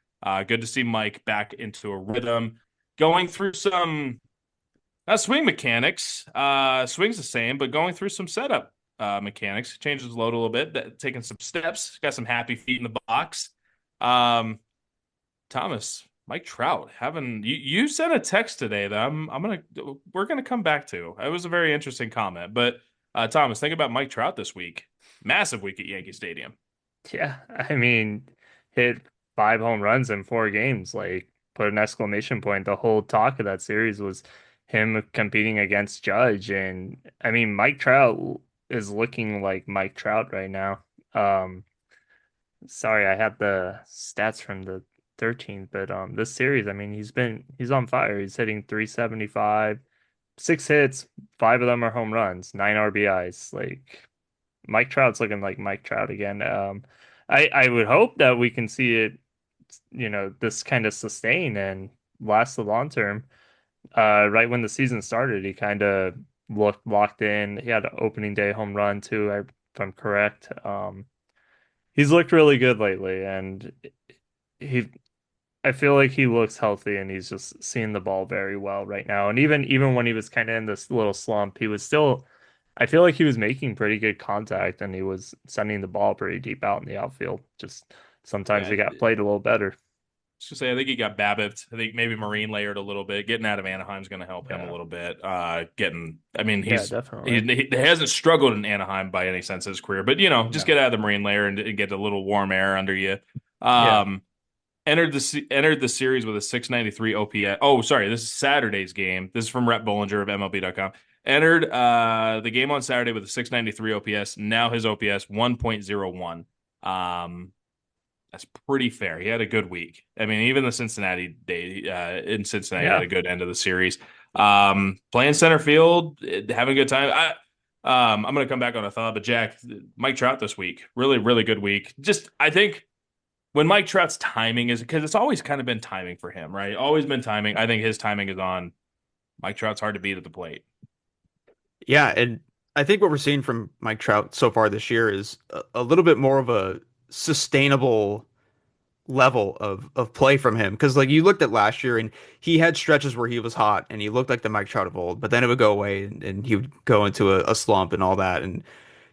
Good to see Mike back into a rhythm, going through some swing mechanics. Swing's the same, but going through some setup mechanics. Changes his load a little bit, taking some steps. Got some happy feet in the box. Thomas, Mike Trout having you sent a text today that we're gonna come back to. It was a very interesting comment, but Thomas, think about Mike Trout this week. Massive week at Yankee Stadium. Yeah, I mean, hit 5 home runs in 4 games. Like, put an exclamation point. The whole talk of that series was him competing against Judge, and I mean, Mike Trout is looking like Mike Trout right now. Sorry, I had the stats from the 13th, but this series, I mean, he's on fire. He's hitting 375, 6 hits, 5 of them are home runs, 9 RBIs. Like, Mike Trout's looking like Mike Trout again. I would hope that we can see it, this kind of sustain and last the long term. Right when the season started, he kind of looked locked in. He had an opening day home run too, if I'm correct. He's looked really good lately, and he I feel like he looks healthy and he's just seeing the ball very well right now. And even when he was kind of in this little slump, he was still, I feel like he was making pretty good contact and he was sending the ball pretty deep out in the outfield. Just sometimes he got played a little better. Just say I think he got BABIP'd. I think maybe Marine layered a little bit. Getting out of Anaheim is going to help him a little bit. He hasn't struggled in Anaheim by any sense of his career, but just get out of the Marine layer and get a little warm air under you. Entered the series with a 693 OPS. Oh, sorry, this is Saturday's game. This is from Rhett Bollinger of MLB.com. Entered the game on Saturday with a 693 OPS. Now his OPS 1.01. That's pretty fair. He had a good week. I mean, even the Cincinnati day in Cincinnati had a good end of the series. Playing center field, having a good time. I'm going to come back on a thought, but Jack, Mike Trout this week, really, really good week. Just, I think when Mike Trout's timing is, because it's always kind of been timing for him, right? Always been timing. I think his timing is on. Mike Trout's hard to beat at the plate. Yeah, and I think what we're seeing from Mike Trout so far this year is a little bit more of a sustainable level of play from him. Because like you looked at last year and he had stretches where he was hot and he looked like the Mike Trout of old, but then it would go away and he would go into a slump and all that. And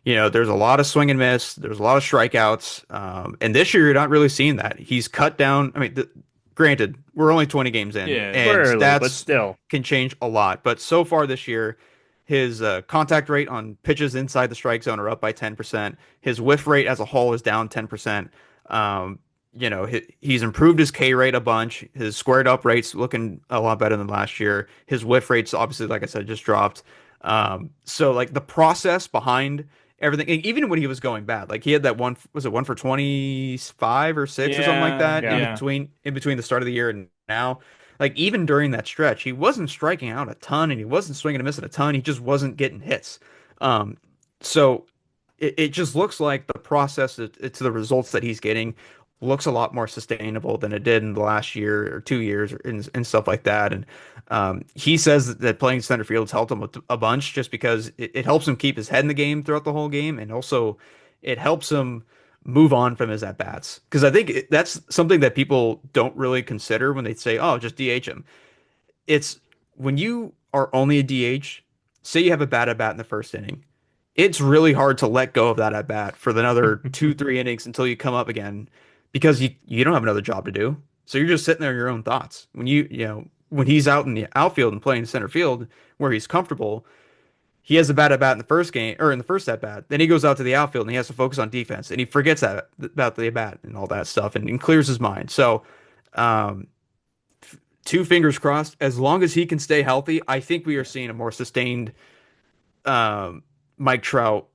there's a lot of swing and miss. There's a lot of strikeouts. And this year, you're not really seeing that. He's cut down. I mean, granted, we're only 20 games in, and early, stats but still can change a lot. But so far this year, his contact rate on pitches inside the strike zone are up by 10%. His whiff rate as a whole is down 10%. He's improved his K rate a bunch. His squared up rate's looking a lot better than last year. His whiff rate's obviously, like I said, just dropped. So like the process behind everything, even when he was going bad, like he had that one, was it 1 for 25 or 6 or something like that in between the start of the year and now. Like even during that stretch, he wasn't striking out a ton and he wasn't swinging and missing a ton. He just wasn't getting hits. So it just looks like the process to the results that he's getting looks a lot more sustainable than it did in the last year or 2 years and stuff like that. And he says that playing center field has helped him a bunch just because it helps him keep his head in the game throughout the whole game. And also it helps him move on from his at-bats. Because I think that's something that people don't really consider when they say, oh, just DH him. It's when you are only a DH, say you have a bad at-bat in the first inning, it's really hard to let go of that at-bat for another 2-3 innings until you come up again because you don't have another job to do. So you're just sitting there in your own thoughts. When when he's out in the outfield and playing center field where he's comfortable, he has a bad at bat in the first game or in the first at bat. Then he goes out to the outfield and he has to focus on defense and he forgets about the at bat and all that stuff and clears his mind. So, 2 fingers crossed. As long as he can stay healthy, I think we are seeing a more sustained Mike Trout,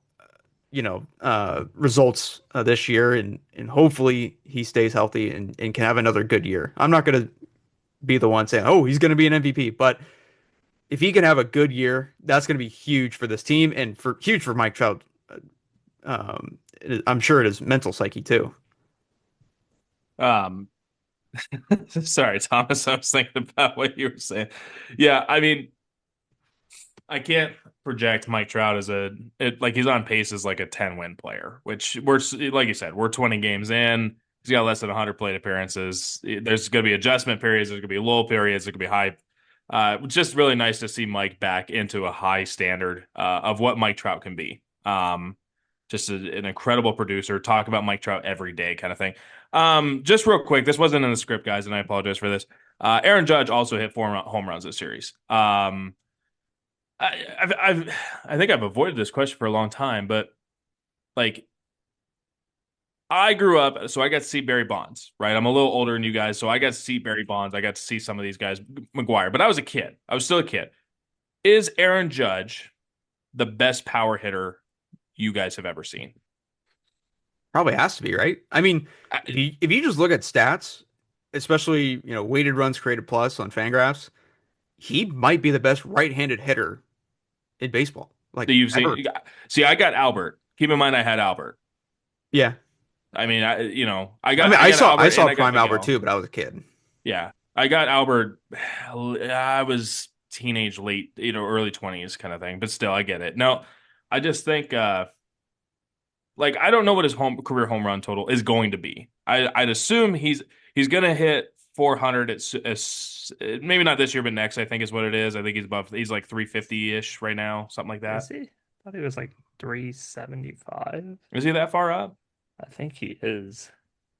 results this year, and hopefully he stays healthy and can have another good year. I'm not going to be the one saying, oh, he's going to be an MVP, but if he can have a good year, that's going to be huge for this team and huge for Mike Trout. I'm sure it is mental psyche too. Sorry, Thomas, I was thinking about what you were saying. Yeah, I mean, I can't project Mike Trout as like he's on pace as like a 10-win player, which like you said, we're 20 games in. He's got less than 100 plate appearances. There's going to be adjustment periods. There's going to be lull periods. There's going to be high. It's just really nice to see Mike back into a high standard of what Mike Trout can be. Just an incredible producer. Talk about Mike Trout every day kind of thing. Just real quick, this wasn't in the script, guys, and I apologize for this. Aaron Judge also hit 4 home runs this series. I think I've avoided this question for a long time, but like I grew up, so I got to see Barry Bonds, right? I'm a little older than you guys, so I got to see Barry Bonds. I got to see some of these guys, McGuire, but I was a kid. I was still a kid. Is Aaron Judge the best power hitter you guys have ever seen? Probably has to be, right? I mean, if you just look at stats, especially, weighted runs created plus on Fangraphs, he might be the best right-handed hitter in baseball. Like that you've ever. seen. See, I got Albert. Keep in mind, I had Albert. Yeah. I mean, I I saw Albert Prime Albert too, but I was a kid. Yeah, I got Albert. I was teenage, late, early 20s kind of thing, but still, I get it. No, I just think, like, I don't know what his career home run total is going to be. I'd assume he's going to hit 400 maybe not this year, but next. I think is what it is. I think he's like 350-ish right now, something like that. Is he? I thought he was like 375. Is he that far up? I think he is.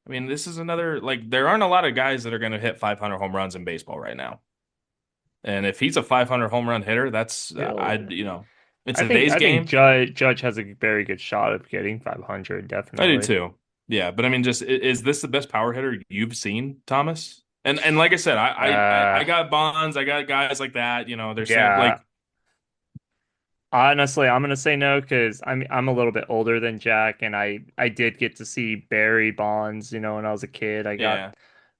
I mean, this is another, like, there aren't a lot of guys that are going to hit 500 home runs in baseball right now. And if he's a 500 home run hitter, that's, it's today's game. I think Judge has a very good shot of getting 500, definitely. I do too. Yeah, but I mean, just is this the best power hitter you've seen, Thomas? And like I said, I got Bonds, I got guys like that. There's like. Honestly, I'm gonna say no because I'm a little bit older than Jack, and I did get to see Barry Bonds. When I was a kid, I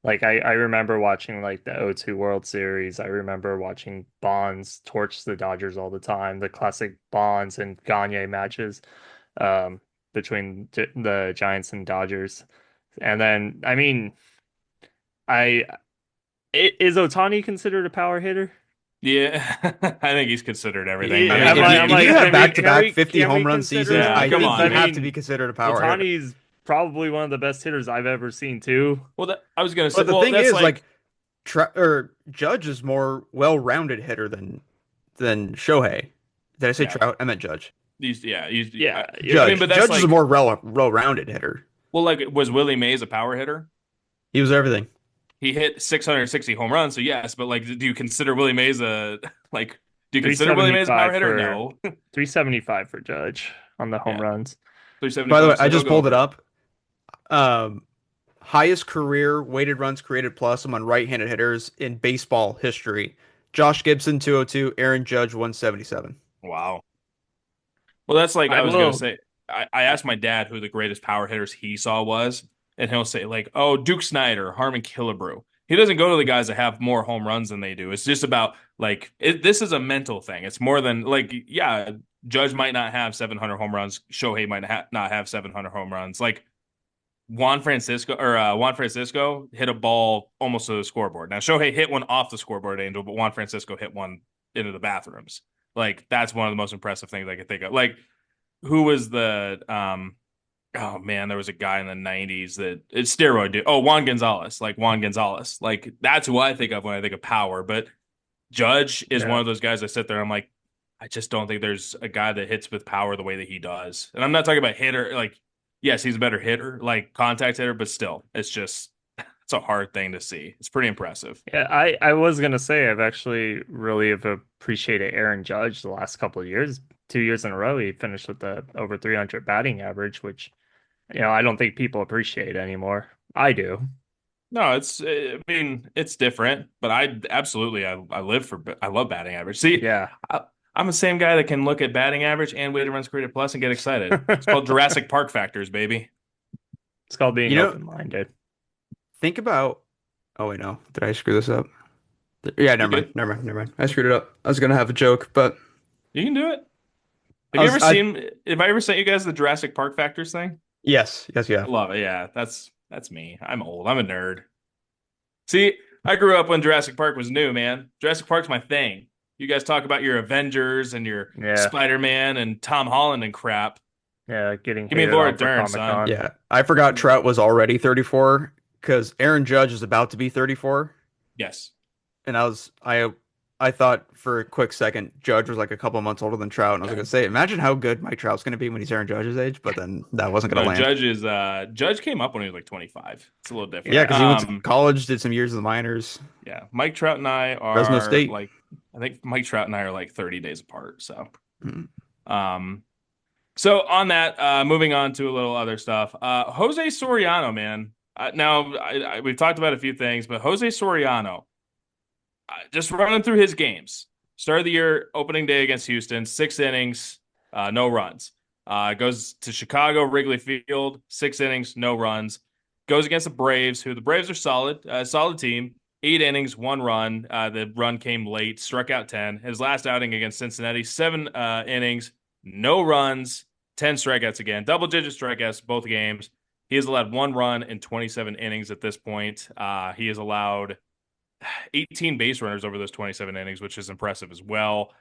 remember watching like the '02 World Series. I remember watching Bonds torch the Dodgers all the time. The classic Bonds and Gagne matches between the Giants and Dodgers. And then, I mean, is Ohtani considered a power hitter? Yeah, I think he's considered everything. Yeah, if you have back-to-back 50 home run seasons, I think you have to be considered a power hitter. Ohtani's probably one of the best hitters I've ever seen too. Well, I was gonna say, but the thing is, like, Judge is more well-rounded hitter than Shohei. Did I say Trout? I meant Judge. Judge. I mean, but Judge is a more well-rounded hitter. Well, like, was Willie Mays a power hitter? He was everything. He hit 660 home runs, so yes. But like, do you consider Willie Mays a power hitter? No. 375 for Judge on the home runs. By the way, I just pulled it up. Highest career weighted runs created plus among right-handed hitters in baseball history. Josh Gibson 202, Aaron Judge 177. Wow. Well, that's like I was gonna say. I asked my dad who the greatest power hitters he saw was. And he'll say, like, oh, Duke Snider, Harmon Killebrew. He doesn't go to the guys that have more home runs than they do. It's just about, like, this is a mental thing. It's more than, like, yeah, Judge might not have 700 home runs. Shohei might not have 700 home runs. Like, Juan Francisco hit a ball almost to the scoreboard. Now, Shohei hit one off the scoreboard, Angel, but Juan Francisco hit one into the bathrooms. Like, that's one of the most impressive things I could think of. Like, who was the oh man, there was a guy in the 90s that it's steroid dude. Oh, Juan Gonzalez. Like, that's who I think of when I think of power. But Judge is one of those guys I sit there and I'm like, I just don't think there's a guy that hits with power the way that he does. And I'm not talking about hitter. Like, yes, he's a better hitter, like contact hitter, but still, it's a hard thing to see. It's pretty impressive. Yeah, I was gonna say I've actually really have appreciated Aaron Judge the last couple of years. 2 years in a row, he finished with the over 300 batting average, which I don't think people appreciate anymore. I do. No, I mean, it's different, but I love batting average. See, yeah, I'm the same guy that can look at batting average and weighted runs created plus and get excited. It's called Jurassic Park factors, baby. It's called being open-minded. Think about. Oh wait, no. Did I screw this up? Yeah, never mind. I screwed it up. I was gonna have a joke, but you can do it. Have I ever sent you guys the Jurassic Park factors thing? Yes, yeah. I love it. Yeah, that's me. I'm old. I'm a nerd. See, I grew up when Jurassic Park was new, man. Jurassic Park's my thing. You guys talk about your Avengers and your Yeah, Spider-Man and Tom Holland and crap. yeah, getting Give me hated Laura on for Dern, Comic son. Con. Yeah, I forgot Trout was already 34 because Aaron Judge is about to be 34, Yes. and I thought for a quick second Judge was like a couple months older than Trout, and I was gonna say, imagine how good Mike Trout's gonna be when he's Aaron Judge's age, but then that wasn't gonna No, land. Judge came up when he was like 25. It's a little Yeah, different. because he went to college, did some years of the minors, Yeah. Mike Trout and I Fresno are State. like I think Mike Trout and I are like 30 days apart. Mhm. Um so on that, moving on to a little other stuff. Jose Soriano, man. Now we've talked about a few things, but Jose Soriano, just running through his games. Start of the year, opening day against Houston, 6 innings, no runs. Goes to Chicago, Wrigley Field, 6 innings, no runs. Goes against the Braves, who the Braves are solid team. 8 innings, 1 run. The run came late, struck out 10. His last outing against Cincinnati, 7 innings, no runs, 10 strikeouts again, double-digit strikeouts both games. He has allowed 1 run in 27 innings at this point. He has allowed 18 base runners over those 27 innings, which is impressive as well.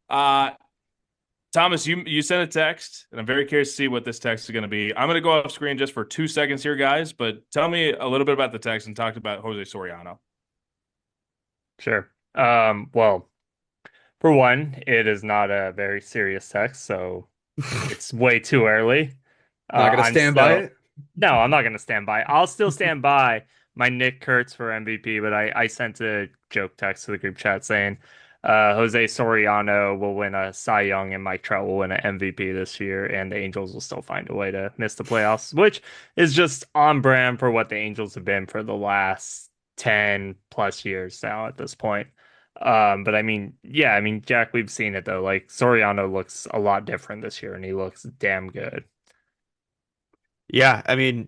Thomas, you sent a text, and I'm very curious to see what this text is going to be. I'm going to go off screen just for 2 seconds here, guys, but tell me a little bit about the text and talk about Jose Soriano. Sure. Well, for one, it is not a very serious text, so it's way too early. Not gonna stand by it. No, I'm not gonna stand by. I'll still stand by my Nick Kurtz for MVP, but I sent a joke text to the group chat saying Jose Soriano will win a Cy Young and Mike Trout will win an MVP this year, and the Angels will still find a way to miss the playoffs, which is just on brand for what the Angels have been for the last 10 plus years now at this point. But I mean, yeah, I mean, Jack, we've seen it though. Like Soriano looks a lot different this year, and he looks damn good. Yeah, I mean,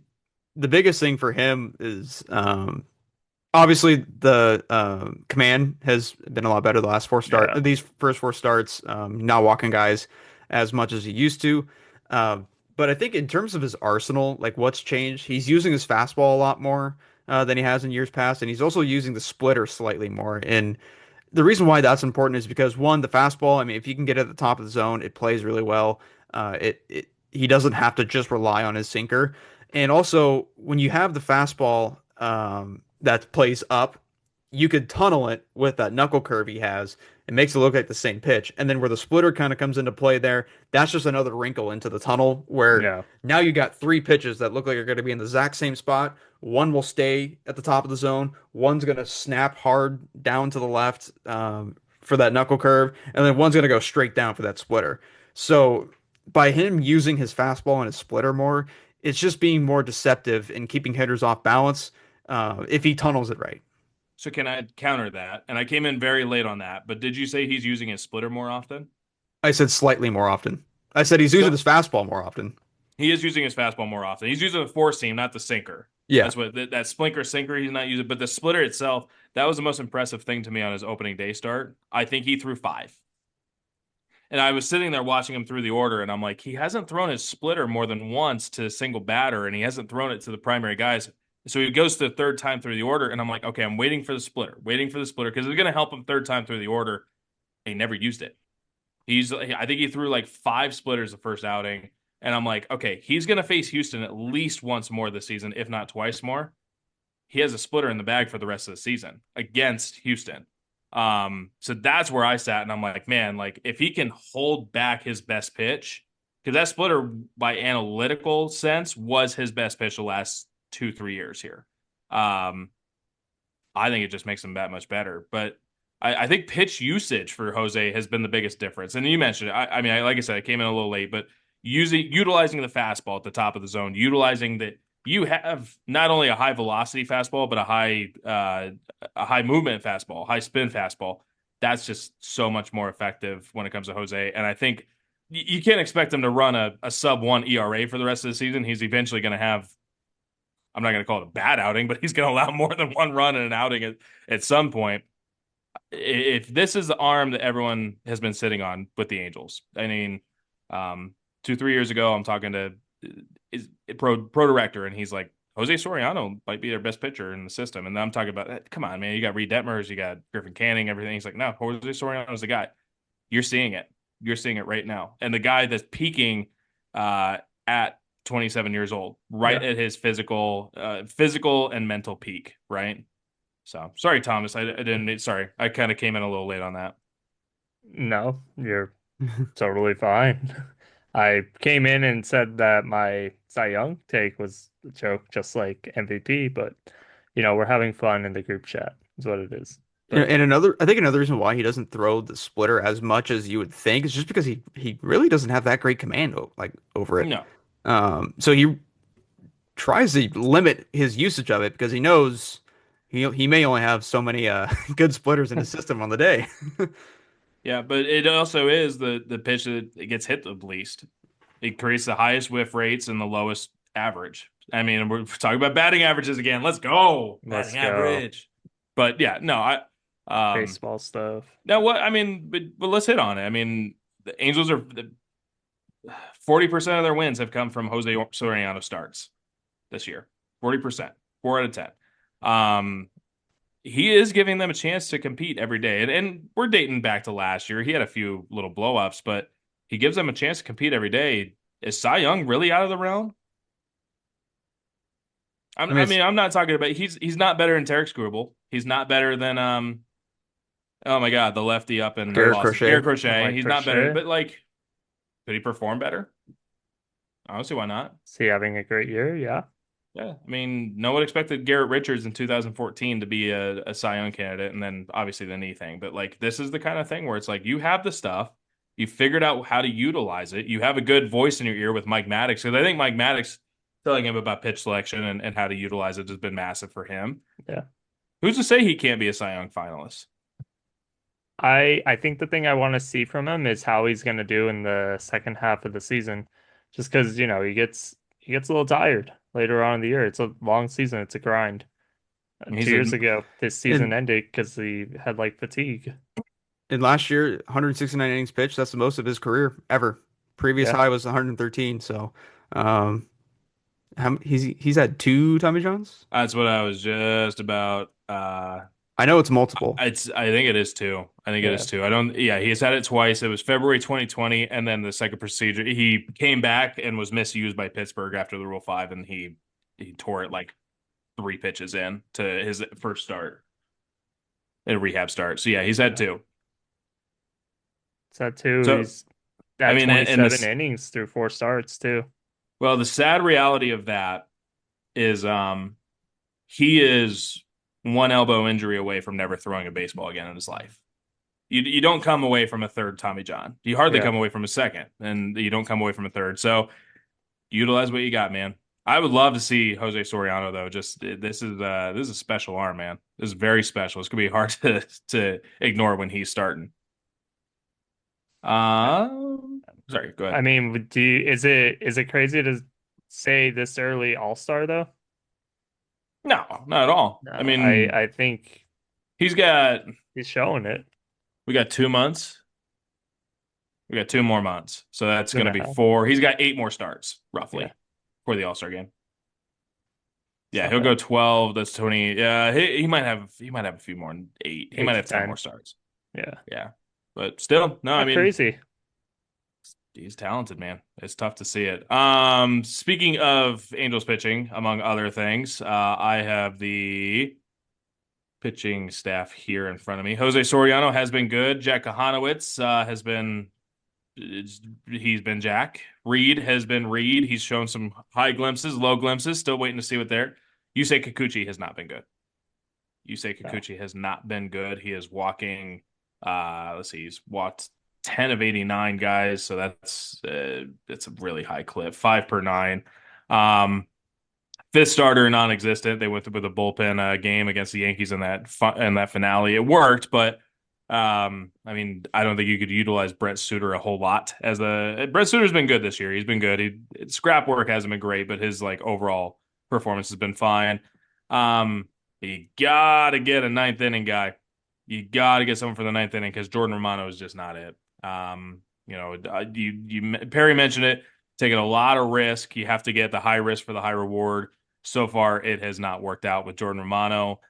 the biggest thing for him is obviously the command has been a lot better the last Yeah. these first 4 starts, not walking guys as much as he used to. But I think in terms of his arsenal, like what's changed, he's using his fastball a lot more than he has in years past, and he's also using the splitter slightly more. And the reason why that's important is because one, the fastball, I mean, if you can get it at the top of the zone, it plays really well. It he doesn't have to just rely on his sinker. And also, when you have the fastball that plays up, you could tunnel it with that knuckle curve he has. It makes it look like the same pitch. And then where the splitter kind of comes into play there, that's just another wrinkle into the tunnel where Yeah. now you got 3 pitches that look like they're going to be in the exact same spot. One will stay at the top of the zone. One's going to snap hard down to the left for that knuckle curve. And then one's going to go straight down for that splitter. So by him using his fastball and his splitter more, it's just being more deceptive and keeping hitters off balance if he tunnels it right. So can I counter that? And I came in very late on that, but did you say he's using his splitter more often? I said slightly more often. I said he's using So his fastball more often. he is using his fastball more often. He's using the four seam, not the sinker. Yeah. That's what that splinker sinker he's not using, but the splitter itself, that was the most impressive thing to me on his opening day start. I think he threw 5. And I was sitting there watching him through the order, and I'm like, he hasn't thrown his splitter more than once to a single batter, and he hasn't thrown it to the primary guys. So he goes to the third time through the order, and I'm like, okay, I'm waiting for the splitter, because it's going to help him third time through the order. He never used it. I think he threw like 5 splitters the first outing, and I'm like, okay, he's going to face Houston at least once more this season, if not twice more. He has a splitter in the bag for the rest of the season against Houston. So that's where I sat, and I'm like, man, like if he can hold back his best pitch, because that splitter by analytical sense was his best pitch the last 2-3 years here. I think it just makes him that much better. But I think pitch usage for Jose has been the biggest difference. And you mentioned it. I mean, like I said, I came in a little late, but utilizing the fastball at the top of the zone, utilizing that you have not only a high velocity fastball, but a high movement fastball, high spin fastball. That's just so much more effective when it comes to Jose. And I think you can't expect him to run a sub-1 ERA for the rest of the season. He's eventually going to have, I'm not going to call it a bad outing, but he's going to allow more than 1 run in an outing at some point. If this is the arm that everyone has been sitting on with the Angels, I mean, 2-3 years ago, I'm talking to pro director, and he's like, Jose Soriano might be their best pitcher in the system. And I'm talking about, come on, man, you got Reed Detmers, you got Griffin Canning, everything. He's like, no, Jose Soriano's the guy. You're seeing it. You're seeing it right now. And the guy that's peaking at 27 years old, right at his physical and mental peak, right? So sorry, Thomas. I didn't. Sorry, I kind of came in a little late on that. No, you're totally fine. I came in and said that my Cy Young take was a joke, just like MVP, but we're having fun in the group chat, is what it is. But And I think another reason why he doesn't throw the splitter as much as you would think is just because he really doesn't have that great command over it. No. So he tries to limit his usage of it because he knows he may only have so many good splitters in his system on the day. Yeah, but it also is the pitch that it gets hit the least. It creates the highest whiff rates and the lowest average. I mean, we're talking about batting averages again. Let's go. Let's Batting go. average. But yeah, no, Baseball stuff. Now what I mean, but let's hit on it. I mean, the Angels are 40% of their wins have come from Jose Soriano starts this year. 40%, 4 out of 10. He is giving them a chance to compete every day. And we're dating back to last year. He had a few little blow-ups, but he gives them a chance to compete every day. Is Cy Young really out of the realm? I mean, I'm not talking about he's not better than Tarek Skubal. He's not better than oh my God, the lefty up in Garret Boston. Crochet. Garret Crochet. Like He's Crochet. not better, but like, could he perform better? Honestly, why not? Is he having a great year? Yeah. Yeah, I mean, no one expected Garrett Richards in 2014 to be a Cy Young candidate, and then obviously the knee thing. But like, this is the kind of thing where it's like you have the stuff, you figured out how to utilize it, you have a good voice in your ear with Mike Maddox, because I think Mike Maddox telling him about pitch selection and how to utilize it has been massive for him. Yeah. Who's to say he can't be a Cy Young finalist? I think the thing I want to see from him is how he's going to do in the second half of the season, just because he gets a little tired later on in the year. It's a long season. It's a grind. 2 years ago, this season ended because he had like fatigue. And last year, 169 innings pitched. That's the most of his career ever. Previous high was 113. So, he's had 2 Tommy Johns. That's what I was just about. I know it's multiple. I think it is 2. I think it is 2. I don't. Yeah, he's had it twice. It was February 2020, and then the second procedure. He came back and was misused by Pittsburgh after the Rule 5, and he tore it like 3 pitches in to his first start, a rehab start. So yeah, he's had 2. It's that too. So, He's at 27 innings through 4 starts too. Well, the sad reality of that is he is one elbow injury away from never throwing a baseball again in his life. You don't come away from a third Tommy John. You hardly come away from a second, and you don't come away from a third. So utilize what you got, man. I would love to see Jose Soriano though. Just this is a special arm, man. This is very special. It's gonna be hard to ignore when he's starting. Sorry, go ahead. I mean, is it crazy to say this early All-Star though? No, not at all. No, I mean, I think he's showing it. We got 2 months. We got 2 more months. So that's going to be 2.5. 4. He's got 8 more starts, roughly, for the All-Star game. Yeah, he'll go 12. That's 20. Yeah, he might have a few more than 8. He might have 10 more starts. Yeah. Yeah. But still, no, I mean, crazy. He's talented, man. It's tough to see it. Speaking of Angels pitching, among other things, I have the pitching staff here in front of me. Jose Soriano has been good. Jack Kahanowitz he's been Jack. Reed has been Reed. He's shown some high glimpses, low glimpses. Still waiting to see what there. Yusei Kikuchi has not been good. Has not been good. He is walking. Let's see. He's walked 10 of 89 guys, so that's a really high clip. 5 per 9. Fifth starter non-existent. They went with a bullpen game against the Yankees in that finale. It worked, but I mean, I don't think you could utilize Brett Suter a whole lot Brett Suter's been good this year. He's been good. Scrap work hasn't been great, but his like overall performance has been fine. You gotta get a 9th inning guy. You gotta get someone for the 9th inning because Jordan Romano is just not it. Perry mentioned it. Taking a lot of risk. You have to get the high risk for the high reward. So far, it has not worked out with Jordan Romano.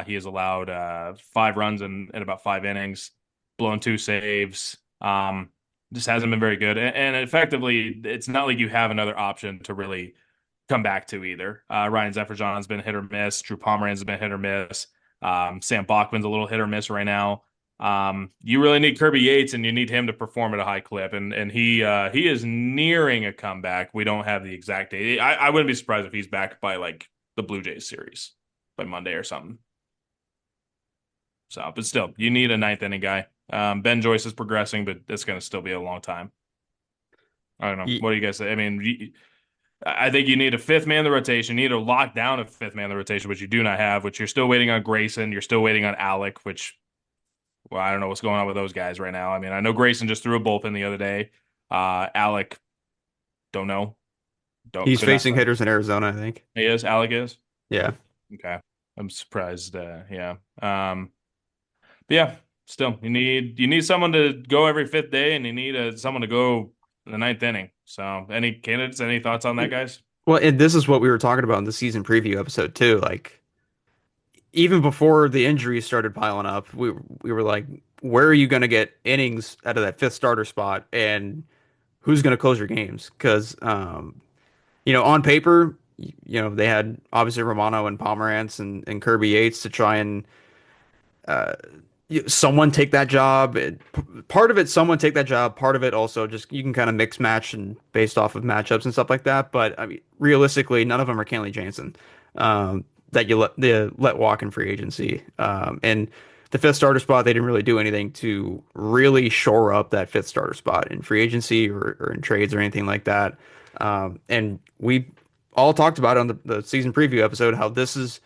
He has allowed 5 runs in about 5 innings, blown 2 saves. Just hasn't been very good. And effectively, it's not like you have another option to really come back to either. Ryan Zefferjon's been hit or miss. Drew Pomeranz has been hit or miss. Sam Bachman's a little hit or miss right now. You really need Kirby Yates, and you need him to perform at a high clip, and he is nearing a comeback. We don't have the exact date. I wouldn't be surprised if he's back by like the Blue Jays series by Monday or something. So, but still, you need a ninth inning guy. Ben Joyce is progressing, but it's going to still be a long time. I don't know. What do you guys say? I mean, I think you need a fifth man in the rotation. You need to lock down a fifth man in the rotation, which you do not have, which you're still waiting on Grayson. You're still waiting on Alec, which, well, I don't know what's going on with those guys right now. I mean, I know Grayson just threw a bullpen the other day. Alec, don't know. He's facing hitters in Arizona, I think. He is? Alec is? Yeah. Okay. I'm surprised. Yeah. But yeah, still, you need someone to go every fifth day, and you need someone to go in the ninth inning. So, any candidates? Any thoughts on that, guys? Well, and this is what we were talking about in the season preview episode too. Like, even before the injuries started piling up, we were like, where are you going to get innings out of that fifth starter spot, and who's going to close your games? Because, on paper, they had obviously Romano and Pomerantz and Kirby Yates to try and uh, someone take that job. Part of it, someone take that job. Part of it also just you can kind of mix match and based off of matchups and stuff like that. But I mean, realistically, none of them are Kenley Jansen that you let walk in free agency. And the fifth starter spot, they didn't really do anything to really shore up that fifth starter spot in free agency or in trades or anything like that. And we all talked about on the season preview episode how this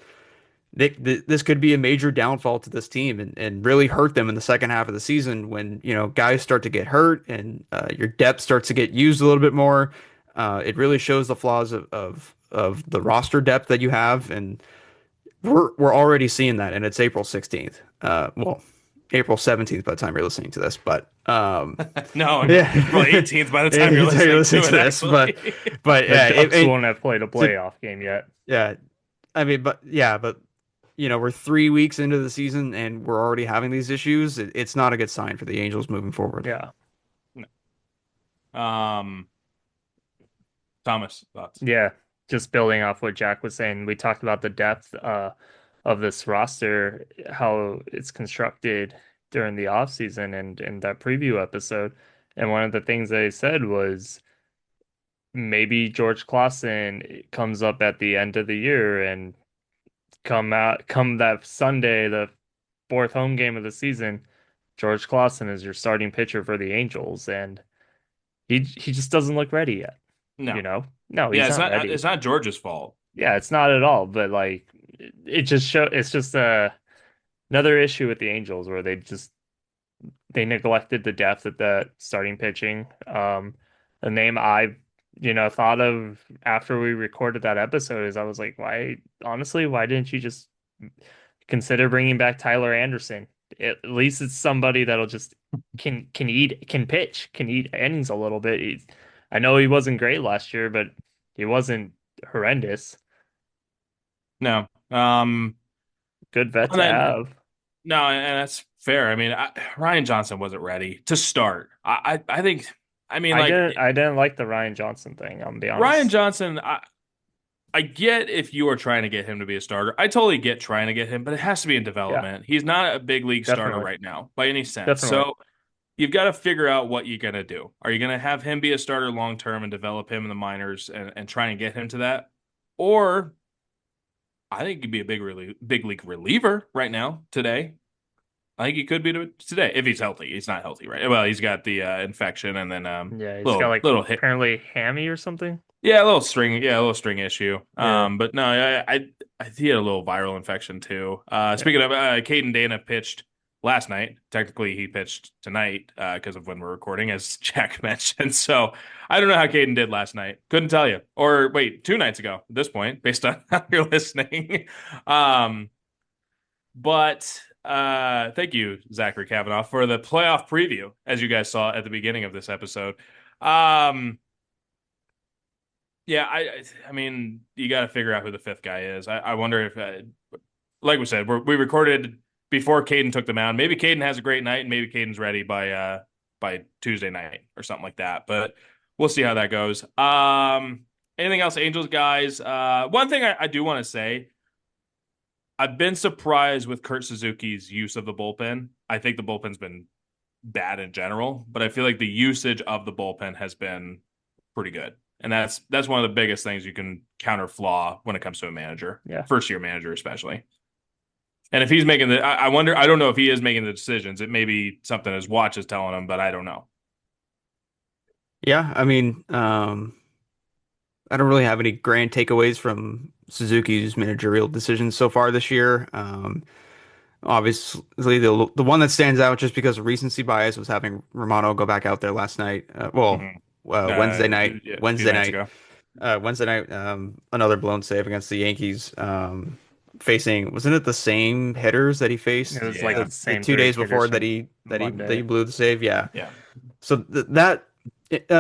could be a major downfall to this team and really hurt them in the second half of the season when, guys start to get hurt and your depth starts to get used a little bit more. It really shows the flaws of the roster depth that you have. And we're already seeing that. And it's April 16th. April 17th by the time you're listening to this, but No, yeah. April 18th by the time you're listening to this. actually. But The yeah, Ducks won't have played a playoff game yet. yeah. I mean, but we're 3 weeks into the season and we're already having these issues. It's not a good sign for the Angels moving forward. Yeah. Thomas, thoughts? Yeah. Just building off what Jack was saying, we talked about the depth of this roster, how it's constructed during the offseason and that preview episode. And one of the things they said was maybe George Clausen comes up at the end of the year and come that Sunday, the fourth home game of the season, George Clausen is your starting pitcher for the Angels, and he just doesn't look ready yet. No. No, Yeah, he's not ready. it's not George's fault. Yeah, it's not at all. But like, it's just another issue with the Angels where they neglected the depth at the starting pitching. A name I thought of after we recorded that episode is I was like, why didn't you just consider bringing back Tyler Anderson? At least it's somebody that'll just can pitch, can eat innings a little bit. I know he wasn't great last year, but he wasn't horrendous. No. Good vet to have. No, and that's fair. I mean, Ryan Johnson wasn't ready to start. I think. I mean, I didn't like the Ryan Johnson thing. I'm gonna be honest. Ryan Johnson, I get if you are trying to get him to be a starter. I totally get trying to get him, but it has to be in development. Yeah. He's not a big league starter right now by any sense. Definitely. So you've got to figure out what you're going to do. Are you going to have him be a starter long term and develop him in the minors and try and get him to that? Or I think he'd be a big league reliever right now, today. I think he could be today if he's healthy. He's not healthy, right? Well, he's got the infection and then he's got like little apparently hammy or something. Yeah, a little string issue. Yeah. But no, I he had a little viral infection too. Speaking of, Caden Dana pitched last night. Technically, he pitched tonight because of when we're recording, as Jack mentioned. So I don't know how Caden did last night. Couldn't tell you. Or wait, 2 nights ago at this point, based on how you're listening. But thank you, Zachary Cavanagh, for the playoff preview, as you guys saw at the beginning of this episode. Yeah, I mean, you got to figure out who the fifth guy is. I wonder if, like we said, we recorded before Caden took the mound. Maybe Caden has a great night, and maybe Caden's ready by Tuesday night or something like that. But we'll see how that goes. Anything else, Angels guys? One thing I do want to say, I've been surprised with Kurt Suzuki's use of the bullpen. I think the bullpen's been bad in general, but I feel like the usage of the bullpen has been pretty good. And that's one of the biggest things you can counter flaw when it comes to a manager, Yeah. first year manager especially. And if he's making I wonder, I don't know if he is making the decisions. It may be something his watch is telling him, but I don't know. Yeah, I mean, I don't really have any grand takeaways from Suzuki's managerial decisions so far this year. Obviously, the one that stands out just because of recency bias was having Romano go back out there last night. Mhm. Wednesday night. Yeah, a few Wednesday nights night. ago. Wednesday night. Another blown save against the Yankees. Facing wasn't it the same hitters that he faced It was Yeah. like the the same 2 days three before hitters that from he Monday. blew the save? Yeah. Yeah. So that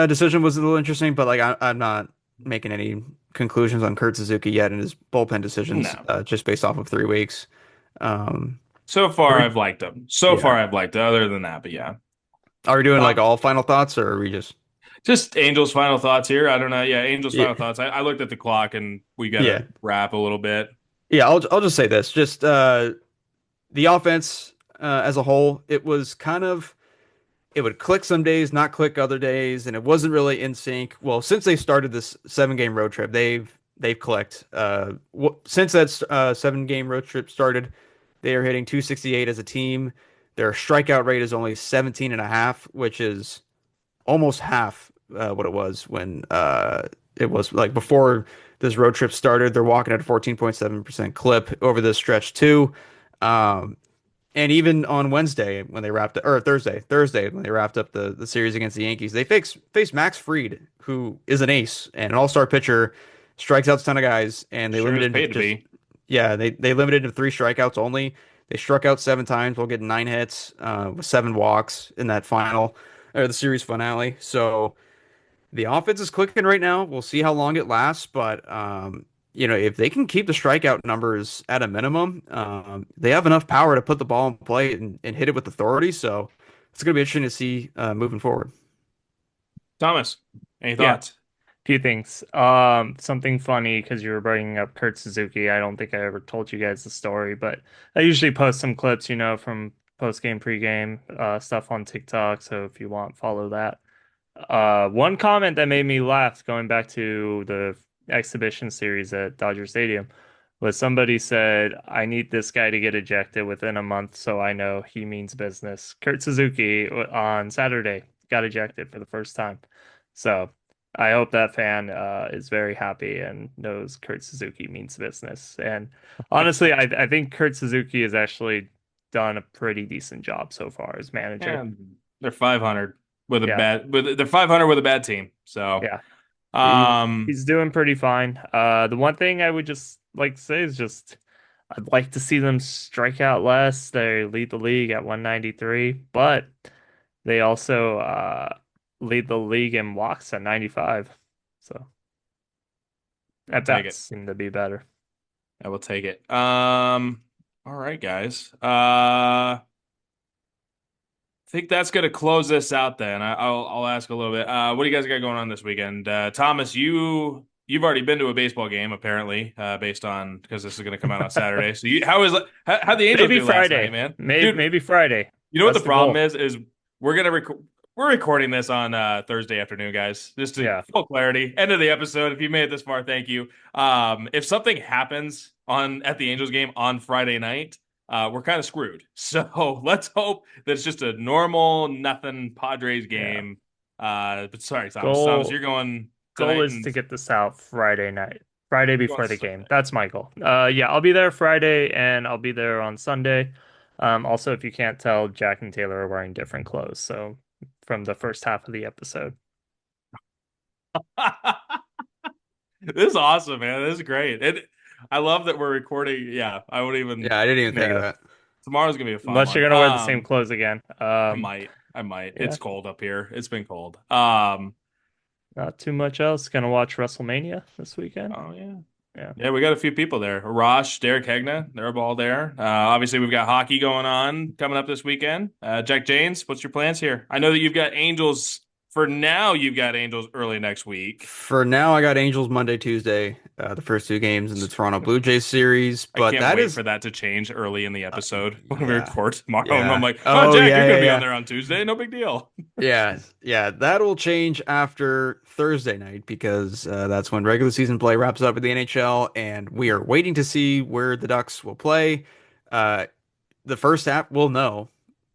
decision was a little interesting, but like I'm not making any conclusions on Kurt Suzuki yet and his bullpen decisions, No. just based off of 3 weeks. Um, So far, are, I've liked him. So yeah. far, I've liked it. Other than that, but yeah. Are we doing like Um, all final thoughts, or are we just? just Angels' final thoughts here. I don't know. Yeah, Angels' Yeah, final thoughts. I looked at the clock and we got yeah, to wrap a little bit. yeah. I'll just say this: just the offense as a whole, it was kind of it would click some days, not click other days, and it wasn't really in sync. Well, since they started this 7 game road trip, they've clicked. Since that 7 game road trip started, they are hitting 268 as a team. Their strikeout rate is only 17 and a half, which is almost half what it was when it was like before this road trip started. They're walking at a 14.7% clip over this stretch too. Um, and even on Wednesday when they wrapped or Thursday when they wrapped up the series against the Yankees, they faced Max Fried, who is an ace and an all-star pitcher, strikes out a ton of guys, and they Sure is limited to paid to just be. yeah, they limited to 3 strikeouts only. They struck out 7 times while getting 9 hits, with 7 walks in that final or the series finale. So the offense is clicking right now. We'll see how long it lasts, but if they can keep the strikeout numbers at a minimum, they have enough power to put the ball in play and hit it with authority. So it's going to be interesting to see moving forward. Thomas, any Yeah. thoughts? Few things. Something funny because you were bringing up Kurt Suzuki. I don't think I ever told you guys the story, but I usually post some clips, from post game, pre game, stuff on TikTok. So if you want, follow that. One comment that made me laugh going back to the exhibition series at Dodger Stadium was somebody said, I need this guy to get ejected within a month so I know he means business. Kurt Suzuki on Saturday got ejected for the first time. So I hope that fan is very happy and knows Kurt Suzuki means business. And honestly, I think Kurt Suzuki has actually done a pretty decent job so far as manager. Yeah, they're 500 with a Yeah. they're 500 with a bad team. So, Yeah. um, He's doing pretty fine. The one thing I would just like to say is just I'd like to see them strike out less. They lead the league at 193, but they also lead the league in walks at 95. So I'll at take bats it. seem to be better. I will take it. All right, guys. I think that's going to close this out then. I'll ask a little bit. What do you guys got going on this weekend? Thomas, you've already been to a baseball game apparently, based on because this is going to come out on Saturday. So how the Angels Maybe do last night, Friday. man? Maybe Dude, maybe Friday. you know what That's the the problem goal. is we're recording this on Thursday afternoon, guys. Just to Yeah. full clarity. End of the episode. If you made it this far, thank you. If something happens at the Angels game on Friday night, we're kind of screwed. So let's hope that it's just a normal nothing Padres Yeah. game. But sorry, Thomas. Goal You're going goal tonight is and to get this out Friday night. Friday going before the game. Sunday. That's my goal. Yeah, I'll be there Friday and I'll be there on Sunday. Also, if you can't tell, Jack and Taylor are wearing different clothes. So from the first half of the episode. This is awesome, man. This is great. I love that we're recording. Yeah, I would even. Yeah, I didn't even think of Yeah. that. Tomorrow's gonna be a fun Unless one. you're gonna wear the same clothes again. I might. Yeah. It's cold up here. It's been cold. Not too much else. Gonna watch WrestleMania this weekend. Oh yeah. Yeah. Yeah, we got a few people there. Rosh, Derek Hegna, they're all there. Obviously, we've got hockey going on coming up this weekend. Jack James, what's your plans here? I know that you've got Angels for now. You've got Angels early next week. For now, I got Angels Monday, Tuesday, the first two games in the Toronto Blue Jays series. I But can't that wait is, for that to change early in the episode when we yeah, record tomorrow. And I'm yeah. like, oh, Oh, Jack, yeah, you're going yeah, to be on yeah. there on Tuesday. No big deal. Yeah, yeah, that'll change after Thursday night because that's when regular season play wraps up at the NHL, and we are waiting to see where the Ducks will play. Uh, the first half, we'll know.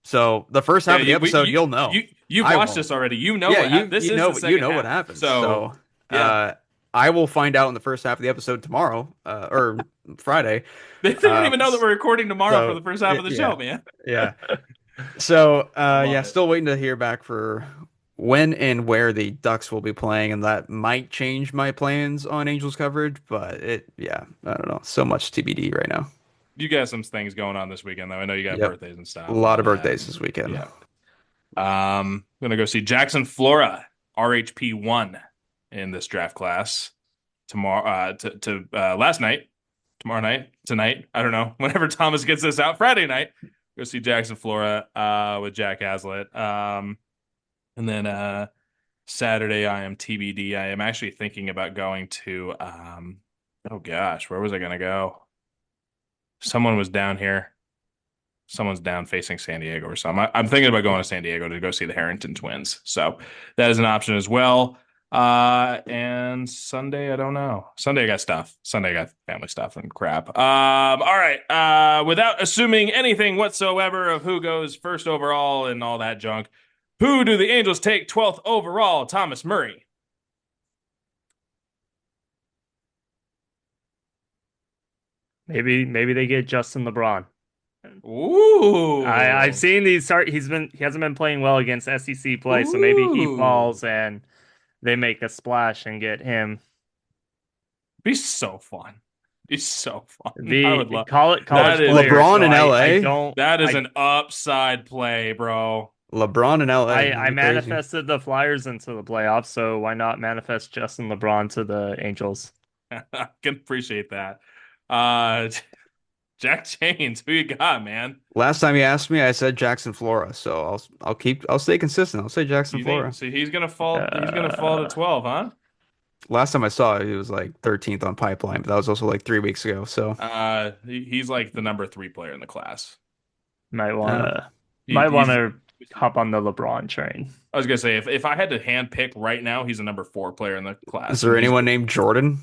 So the first Yeah, half of the episode, you'll know. you've I watched won't. this already. You know Yeah, what happened. This is the you second know what half. happens. So, So yeah. I will find out in the first half of the episode tomorrow, or Friday. They don't even know that So, we're recording tomorrow for the first half of the yeah, show, man. yeah. So, I love yeah, it. still waiting to hear back for when and where the Ducks will be playing, and that might change my plans on Angels coverage, but yeah, I don't know. So much TBD right now. You got some things going on this weekend, though. I know you got Yep. birthdays and A stuff and lot all of that. birthdays this weekend. Yeah. Gonna go see Jackson Flora, RHP1 in this draft class tomorrow, last night, tomorrow night, tonight. I don't know. Whenever Thomas gets this out, Friday night, go see Jackson Flora, with Jack Hazlitt. And then, Saturday, I am TBD. I am actually thinking about going to, oh gosh, where was I gonna go? Someone was down here. Someone's down facing San Diego or something. I'm thinking about going to San Diego to go see the Harrington twins. So that is an option as well. And Sunday, I don't know. Sunday, I got stuff. Sunday, I got family stuff and crap. All right. Without assuming anything whatsoever of who goes first overall and all that junk, who do the Angels take 12th overall? Thomas Murray. Maybe they get Justin LeBron. Ooh. I've seen these start. He hasn't been playing well against SEC play, so maybe he Ooh. falls and they make a splash and get him. Be so fun. Be so fun. I The would love college that is- player. LeBron so in I LA? don't. that is I, an upside play, bro. LeBron in LA. I That'd be crazy. manifested the Flyers into the playoffs, so why not manifest Justin LeBron to the Angels? I can appreciate that. Uh Jack Chains, who you got, man? Last time you asked me, I said Jackson Flora, so I'll stay consistent. I'll say Jackson You Flora. think so he's gonna fall to 12, huh? Last time I saw it, he was like 13th on Pipeline, but that was also like 3 weeks ago. So He's like the number 3 player in the class. Might He- want he's- to hop on the LeBron train. I was gonna say if I had to hand pick right now, he's a number 4 player in the class. is there anyone named Jordan?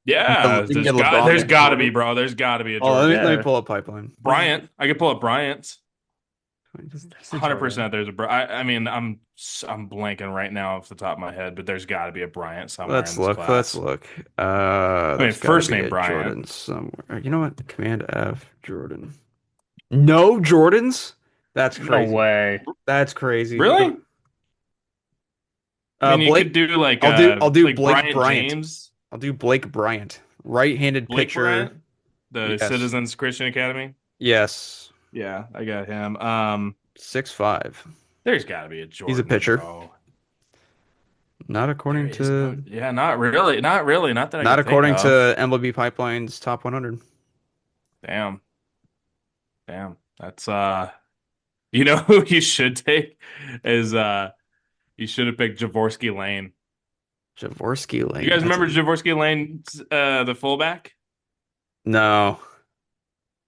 Yeah, You can get LeBron there's and got to Jordan. be, bro. There's got to be a Oh, let Jordan. me Yeah. pull up Pipeline. Bryant. I could pull up Bryant's. There's a 100%. Jordan. There's a. I mean, I'm blanking right now off the top of my head, but there's got to be a Bryant somewhere. Let's in this look. class. Let's look. mean, There's gotta first be name a Bryant. Jordan somewhere. You know what? Command F Jordan. No Jordans? That's No crazy. way. That's crazy. Really? I mean, you Blake. could do like I'll do like Blake Bryant. James, I'll do Blake Bryant, right-handed Blake pitcher. Bryant, the Yes. Citizens Christian Academy. Yes, Yeah, I got him. 6'5". There's got to be a Jordan. He's a pitcher. Bro. Not according There is no- to yeah, not really, not that I not can think according of. to MLB Pipeline's top 100. Damn. That's you know who you should take is you should have picked Jaworski Lane. Jaworski Lane. You guys That's remember Jaworski Lane, the fullback? No.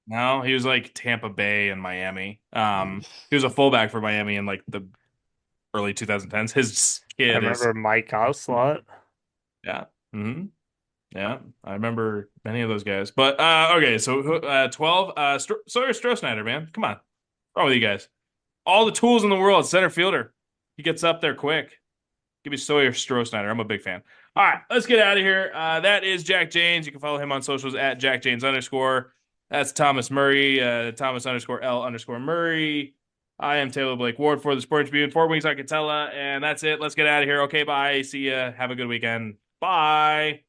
No, he was like Tampa Bay and Miami. He was a fullback for Miami in like the early 2010s. His I kid is remember Mike Oslot. yeah. Mm-hmm. Yeah, I remember many of those guys. But okay, so 12 Sawyer Stroh-Snyder, man. Come on. What's wrong with you guys? All the tools in the world, center fielder. He gets up there quick. Give me Sawyer Stroh-Snyder. I'm a big fan. All right, let's get out of here. That is Jack Janes. You can follow him on socials at @JackJanes_. That's Thomas Murray, Thomas_L_Murray. I am Taylor Blake Ward for the Sporting Tribune. 4 weeks on Katella, and that's it. Let's get out of here. Okay, bye. See ya. Have a good weekend. Bye.